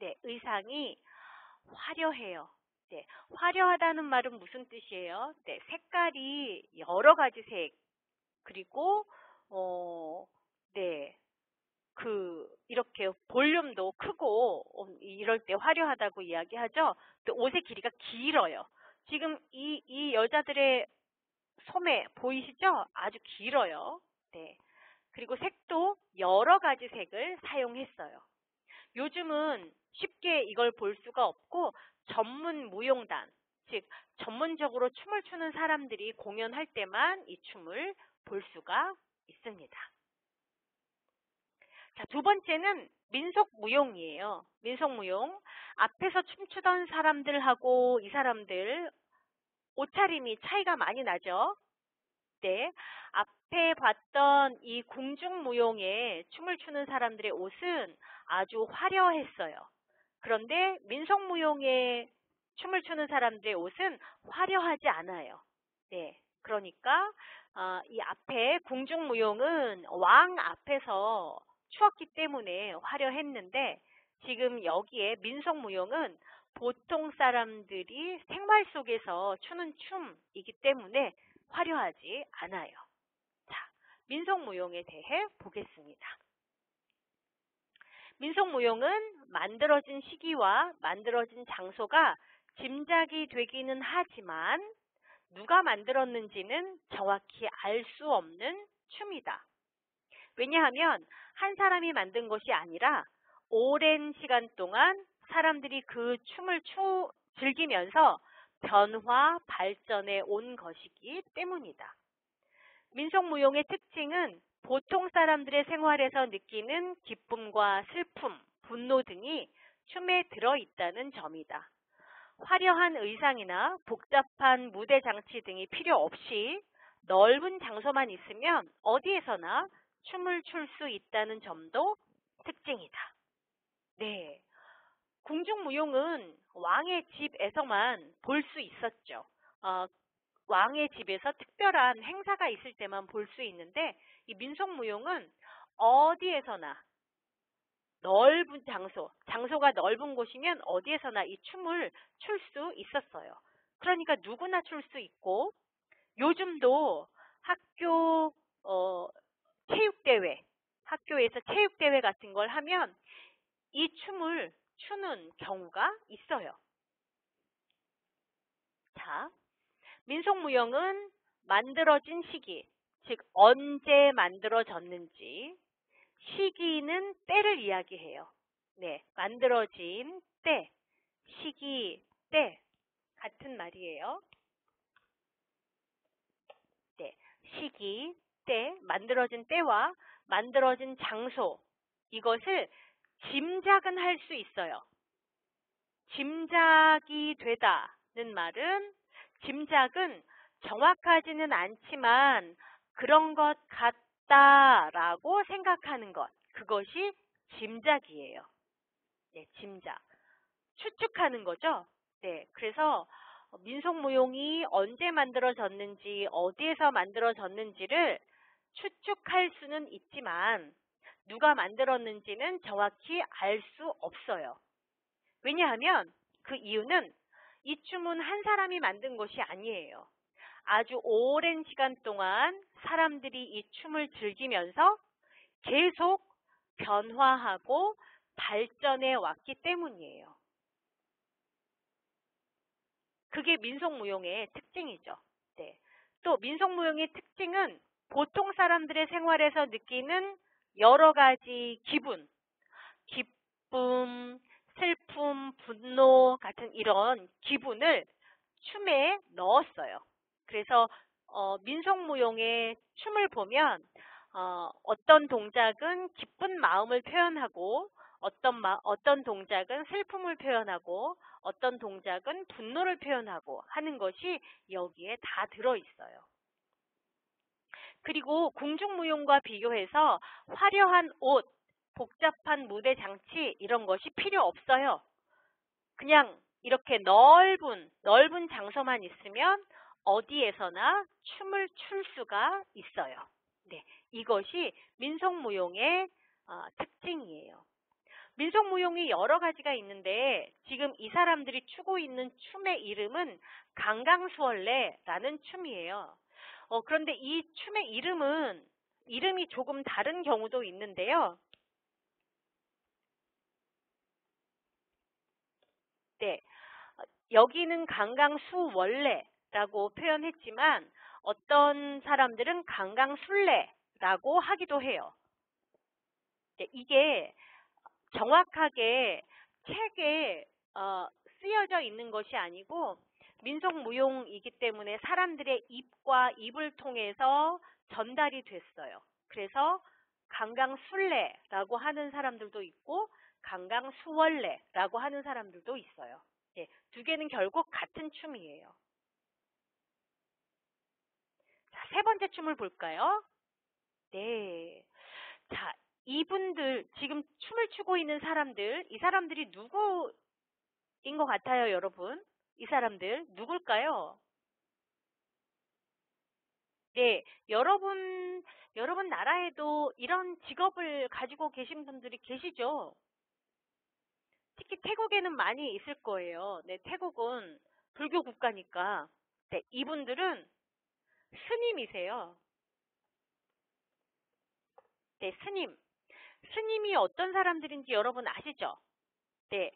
네, 의상이 화려해요. 네, 화려하다는 말은 무슨 뜻이에요? 네, 색깔이 여러 가지 색. 그리고 네. 이렇게 볼륨도 크고 이럴 때 화려하다고 이야기하죠. 또 옷의 길이가 길어요. 지금 이 여자들의 소매 보이시죠? 아주 길어요. 네. 그리고 색도 여러 가지 색을 사용했어요. 요즘은 쉽게 이걸 볼 수가 없고 전문 무용단, 즉 전문적으로 춤을 추는 사람들이 공연할 때만 이 춤을 볼 수가 있습니다. 자, 두 번째는 민속무용이에요. 민속무용. 앞에서 춤추던 사람들하고 이 사람들 옷차림이 차이가 많이 나죠. 네. 앞에 봤던 이 궁중무용에 춤을 추는 사람들의 옷은 아주 화려했어요. 그런데 민속무용에 춤을 추는 사람들의 옷은 화려하지 않아요. 네. 그러니까 이 앞에 궁중무용은 왕 앞에서 추었기 때문에 화려했는데 지금 여기에 민속무용은 보통 사람들이 생활 속에서 추는 춤이기 때문에 화려하지 않아요. 자, 민속무용에 대해 보겠습니다. 민속무용은 만들어진 시기와 만들어진 장소가 짐작이 되기는 하지만 누가 만들었는지는 정확히 알 수 없는 춤이다. 왜냐하면 한 사람이 만든 것이 아니라 오랜 시간 동안 사람들이 그 춤을 즐기면서 변화, 발전해 온 것이기 때문이다. 민속무용의 특징은 보통 사람들의 생활에서 느끼는 기쁨과 슬픔, 분노 등이 춤에 들어있다는 점이다. 화려한 의상이나 복잡한 무대 장치 등이 필요 없이 넓은 장소만 있으면 어디에서나 춤을 출 수 있다는 점도 특징이다. 네, 궁중무용은 왕의 집에서만 볼 수 있었죠. 왕의 집에서 특별한 행사가 있을 때만 볼 수 있는데 이 민속무용은 어디에서나 넓은 장소가 넓은 곳이면 어디에서나 이 춤을 출 수 있었어요. 그러니까 누구나 출 수 있고 요즘도 학교에서 체육대회 같은 걸 하면 이 춤을 추는 경우가 있어요. 자, 민속무용은 만들어진 시기, 즉 언제 만들어졌는지, 시기는 때를 이야기해요. 네, 만들어진 때, 시기, 때 같은 말이에요. 네, 시기, 때, 만들어진 때와 만들어진 장소, 이것을 짐작은 할 수 있어요. 짐작이 되다는 말은 짐작은 정확하지는 않지만 그런 것 같다라고 생각하는 것, 그것이 짐작이에요. 네, 짐작. 추측하는 거죠. 네, 그래서 민속무용이 언제 만들어졌는지, 어디에서 만들어졌는지를 추측할 수는 있지만 누가 만들었는지는 정확히 알 수 없어요. 왜냐하면 그 이유는 이 춤은 한 사람이 만든 것이 아니에요. 아주 오랜 시간 동안 사람들이 이 춤을 즐기면서 계속 변화하고 발전해 왔기 때문이에요. 그게 민속무용의 특징이죠. 네. 또 민속무용의 특징은 보통 사람들의 생활에서 느끼는 여러 가지 기쁨, 슬픔, 분노 같은 이런 기분을 춤에 넣었어요. 그래서 민속무용의 춤을 보면 어떤 동작은 기쁜 마음을 표현하고 어떤 동작은 슬픔을 표현하고 어떤 동작은 분노를 표현하고 하는 것이 여기에 다 들어있어요. 그리고 궁중무용과 비교해서 화려한 옷, 복잡한 무대 장치 이런 것이 필요 없어요. 그냥 이렇게 넓은 장소만 있으면 어디에서나 춤을 출 수가 있어요. 네, 이것이 민속무용의 특징이에요. 민속무용이 여러 가지가 있는데 지금 이 사람들이 추고 있는 춤의 이름은 강강수월래라는 춤이에요. 그런데 이 춤의 이름이 조금 다른 경우도 있는데요. 네, 여기는 강강수월래라고 표현했지만 어떤 사람들은 강강술래라고 하기도 해요. 네, 이게 정확하게 책에 쓰여져 있는 것이 아니고 민속무용이기 때문에 사람들의 입과 입을 통해서 전달이 됐어요. 그래서 강강술래라고 하는 사람들도 있고 강강수월래라고 하는 사람들도 있어요. 네, 두 개는 결국 같은 춤이에요. 자, 세 번째 춤을 볼까요? 네. 자, 이분들 지금 춤을 추고 있는 사람들, 이 사람들이 누구인 것 같아요, 여러분? 이 사람들 누굴까요? 네, 여러분 나라에도 이런 직업을 가지고 계신 분들이 계시죠? 특히 태국에는 많이 있을 거예요. 네, 태국은 불교 국가니까. 네, 이분들은 스님이세요. 네, 스님이 어떤 사람들인지 여러분 아시죠? 네,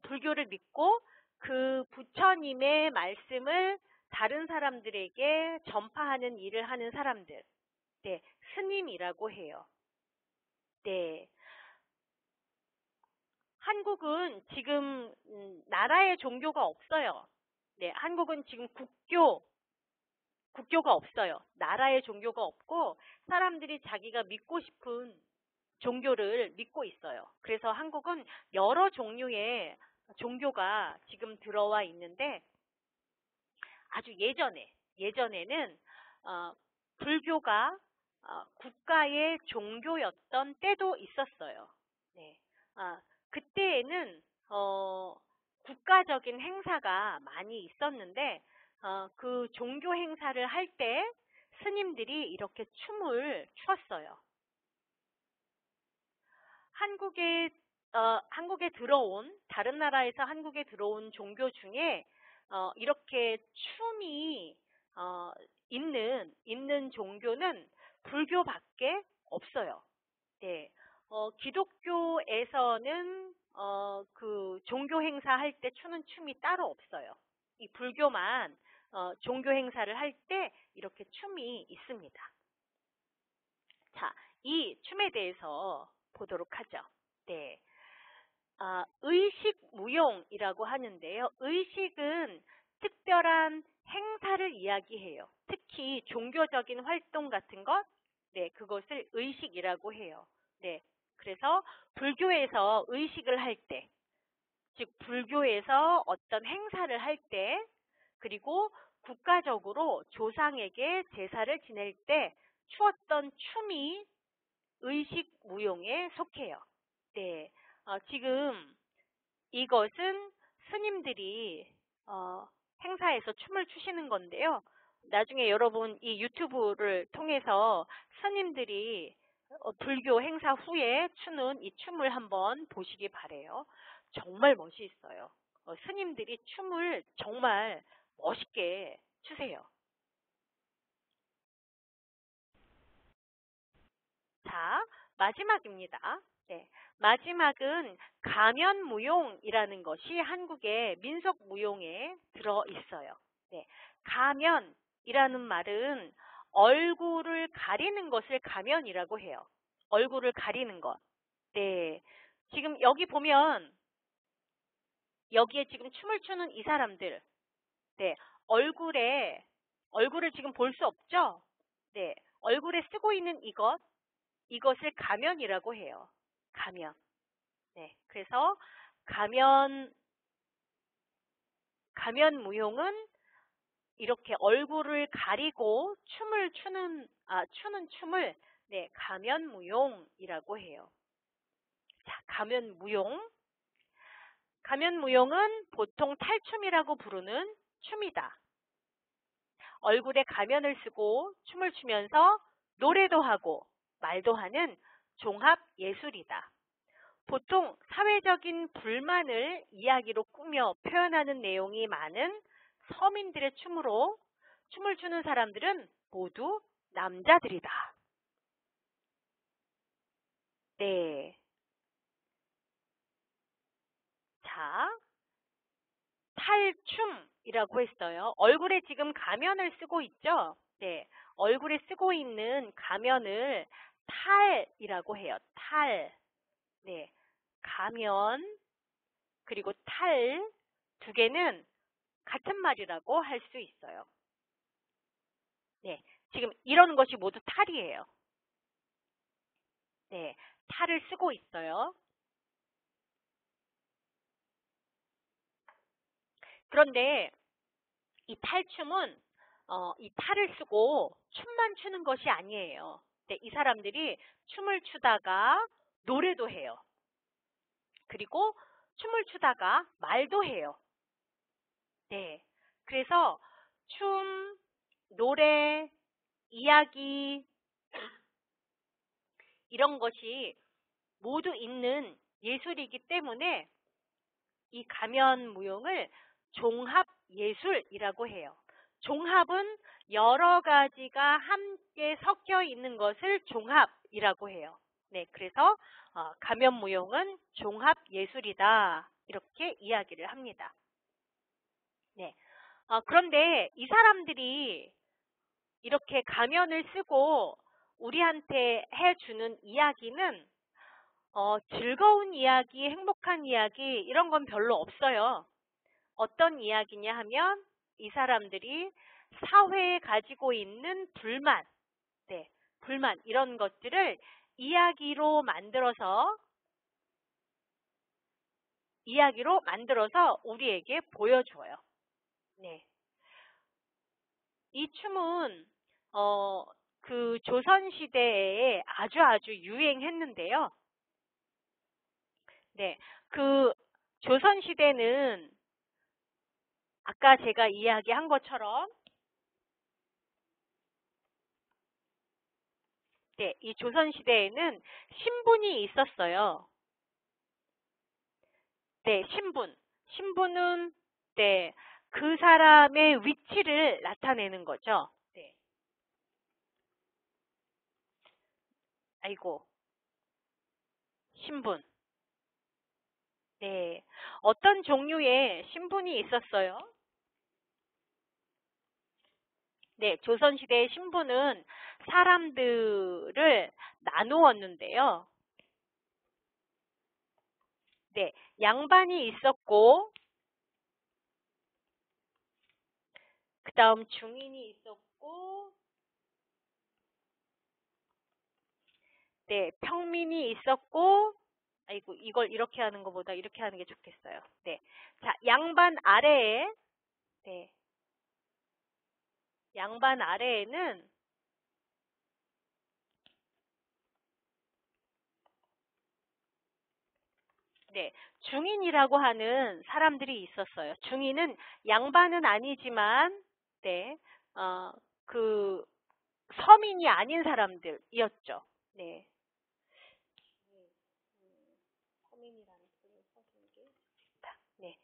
불교를 믿고 그 부처님의 말씀을 다른 사람들에게 전파하는 일을 하는 사람들, 네, 스님이라고 해요. 네, 한국은 지금 나라의 종교가 없어요. 네, 한국은 지금 국교가 없어요. 나라의 종교가 없고 사람들이 자기가 믿고 싶은 종교를 믿고 있어요. 그래서 한국은 여러 종류의 종교가 지금 들어와 있는데 아주 예전에는 불교가 국가의 종교였던 때도 있었어요. 네, 그때에는 국가적인 행사가 많이 있었는데 그 종교 행사를 할 때 스님들이 이렇게 춤을 추었어요. 다른 나라에서 한국에 들어온 종교 중에 이렇게 춤이 있는 종교는 불교밖에 없어요. 네, 기독교에서는 그 종교 행사할 때 추는 춤이 따로 없어요. 이 불교만 종교 행사를 할 때 이렇게 춤이 있습니다. 자, 이 춤에 대해서 보도록 하죠. 네, 의식무용이라고 하는데요. 의식은 특별한 행사를 이야기해요. 특히 종교적인 활동 같은 것, 네, 그것을 의식이라고 해요. 네, 그래서 불교에서 의식을 할 때, 즉 불교에서 어떤 행사를 할 때, 그리고 국가적으로 조상에게 제사를 지낼 때 추었던 춤이 의식무용에 속해요. 네, 지금 이것은 스님들이 행사에서 춤을 추시는 건데요. 나중에 여러분 이 유튜브를 통해서 스님들이 불교 행사 후에 추는 이 춤을 한번 보시기 바래요. 정말 멋있어요. 스님들이 춤을 정말 멋있게 추세요. 자, 마지막입니다. 네, 마지막은 가면무용이라는 것이 한국의 민속무용에 들어 있어요. 네, 가면이라는 말은 얼굴을 가리는 것을 가면이라고 해요. 얼굴을 가리는 것. 네, 지금 여기 보면 여기에 지금 춤을 추는 이 사람들, 네, 얼굴을 지금 볼 수 없죠? 네, 얼굴에 쓰고 있는 이것을 가면이라고 해요. 가면. 네, 그래서 가면 무용은 이렇게 얼굴을 가리고 추는 춤을 네, 가면 무용이라고 해요. 자, 가면 무용은 보통 탈춤이라고 부르는 춤이다. 얼굴에 가면을 쓰고 춤을 추면서 노래도 하고 말도 하는 종합 예술이다. 보통 사회적인 불만을 이야기로 꾸며 표현하는 내용이 많은 서민들의 춤을 추는 사람들은 모두 남자들이다. 네. 자, 탈춤이라고 했어요. 얼굴에 지금 가면을 쓰고 있죠? 네. 얼굴에 쓰고 있는 가면을 탈이라고 해요. 탈. 네. 가면, 그리고 탈 두 개는 같은 말이라고 할 수 있어요. 네. 지금 이런 것이 모두 탈이에요. 네. 탈을 쓰고 있어요. 그런데 이 탈춤은 이 탈을 쓰고 춤만 추는 것이 아니에요. 네, 이 사람들이 춤을 추다가 노래도 해요. 그리고 춤을 추다가 말도 해요. 네, 그래서 춤, 노래, 이야기 이런 것이 모두 있는 예술이기 때문에 이 가면무용을 종합예술이라고 해요. 종합은 여러 가지가 함께 섞여 있는 것을 종합이라고 해요. 네, 그래서 가면무용은 종합예술이다. 이렇게 이야기를 합니다. 네. 그런데 이 사람들이 이렇게 가면을 쓰고 우리한테 해주는 이야기는 즐거운 이야기, 행복한 이야기 이런 건 별로 없어요. 어떤 이야기냐 하면 이 사람들이 사회에 가지고 있는 불만, 네, 불만 이런 것들을 이야기로 만들어서 우리에게 보여줘요. 네. 이 춤은 그 조선 시대에 아주 유행했는데요. 네. 그 조선 시대는 아까 제가 이야기한 것처럼 네, 이 조선 시대에는 신분이 있었어요. 네, 신분. 신분은 네, 그 사람의 위치를 나타내는 거죠. 네. 아이고. 신분. 네. 어떤 종류의 신분이 있었어요? 네, 조선시대의 신분은 사람들을 나누었는데요. 네, 양반이 있었고, 그 다음 중인이 있었고, 네, 평민이 있었고, 아이고, 이걸 이렇게 하는 것보다 이렇게 하는 게 좋겠어요. 네. 자, 양반 아래에는 네, 중인이라고 하는 사람들이 있었어요. 중인은 양반은 아니지만, 네, 그 서민이 아닌 사람들이었죠. 네. 서민이라는 표현을 써주는 게 좋다. 네.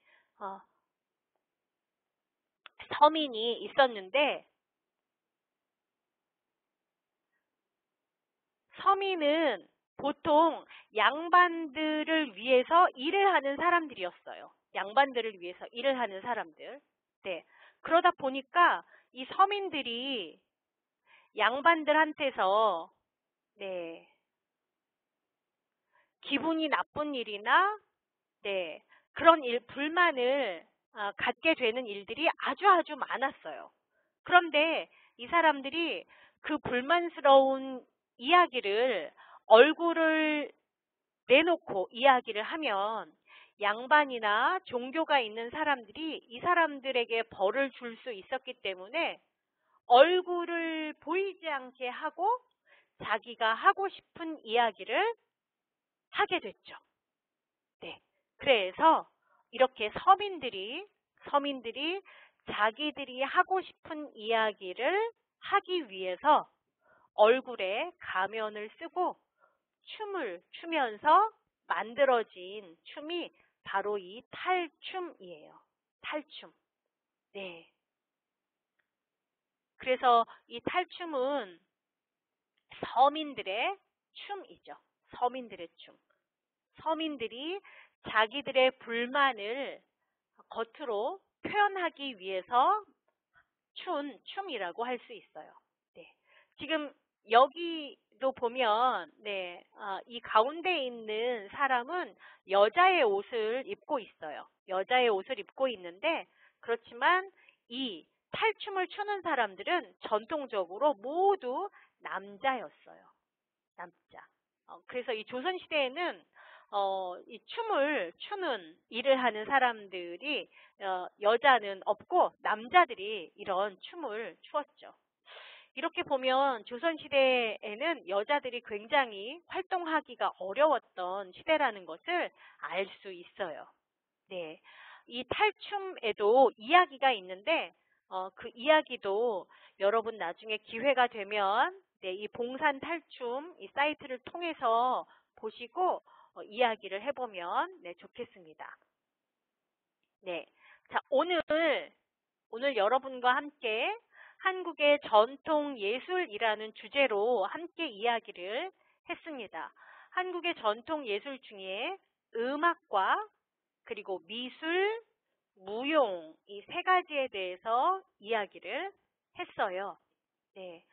서민이 있었는데, 서민은 보통 양반들을 위해서 일을 하는 사람들이었어요. 양반들을 위해서 일을 하는 사람들. 네. 그러다 보니까 이 서민들이 양반들한테서 네. 기분이 나쁜 일이나 네. 그런 불만을 갖게 되는 일들이 아주 많았어요. 그런데 이 사람들이 그 불만스러운 이야기를 얼굴을 내놓고 이야기를 하면 양반이나 종교가 있는 사람들이 이 사람들에게 벌을 줄 수 있었기 때문에 얼굴을 보이지 않게 하고 자기가 하고 싶은 이야기를 하게 됐죠. 네. 그래서 이렇게 서민들이 자기들이 하고 싶은 이야기를 하기 위해서 얼굴에 가면을 쓰고 춤을 추면서 만들어진 춤이 바로 이 탈춤이에요. 탈춤. 네. 그래서 이 탈춤은 서민들의 춤이죠. 서민들의 춤. 서민들이 자기들의 불만을 겉으로 표현하기 위해서 춘 춤이라고 할 수 있어요. 네. 지금 여기도 보면 이 가운데 있는 사람은 여자의 옷을 입고 있어요. 여자의 옷을 입고 있는데 그렇지만 이 탈춤을 추는 사람들은 전통적으로 모두 남자였어요. 남자. 그래서 이 조선시대에는 이 춤을 추는 일을 하는 사람들이 여자는 없고 남자들이 이런 춤을 추었죠. 이렇게 보면 조선시대에는 여자들이 굉장히 활동하기가 어려웠던 시대라는 것을 알 수 있어요. 네. 이 탈춤에도 이야기가 있는데 그 이야기도 여러분 나중에 기회가 되면 이 봉산 탈춤 이 사이트를 통해서 보시고 이야기를 해보면 좋겠습니다. 네. 자, 오늘 여러분과 함께 한국의 전통 예술이라는 주제로 함께 이야기를 했습니다. 한국의 전통 예술 중에 음악과 그리고 미술, 무용 이 세 가지에 대해서 이야기를 했어요. 네,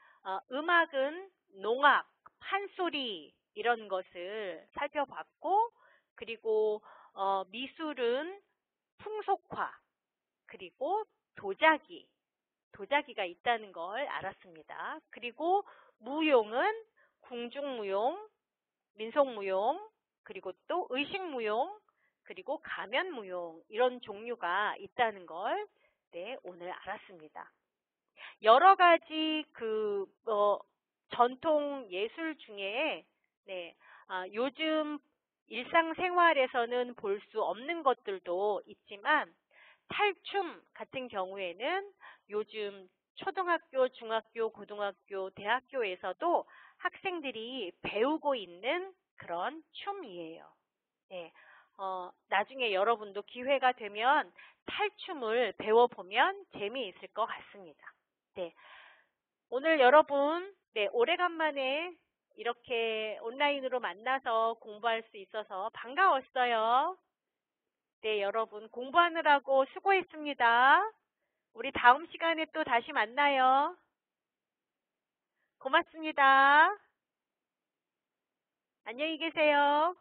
음악은 농악, 판소리 이런 것을 살펴봤고 그리고 미술은 풍속화 그리고 도자기가 있다는 걸 알았습니다. 그리고 무용은 궁중무용, 민속무용, 그리고 또 의식무용, 그리고 가면무용 이런 종류가 있다는 걸 네, 오늘 알았습니다. 여러 가지 전통 예술 중에 네, 요즘 일상생활에서는 볼 수 없는 것들도 있지만 탈춤 같은 경우에는 요즘 초등학교, 중학교, 고등학교, 대학교에서도 학생들이 배우고 있는 그런 춤이에요. 네, 나중에 여러분도 기회가 되면 탈춤을 배워보면 재미있을 것 같습니다. 네, 오늘 여러분, 네, 오래간만에 이렇게 온라인으로 만나서 공부할 수 있어서 반가웠어요. 네, 여러분 공부하느라고 수고했습니다. 우리 다음 시간에 또 다시 만나요. 고맙습니다. 안녕히 계세요.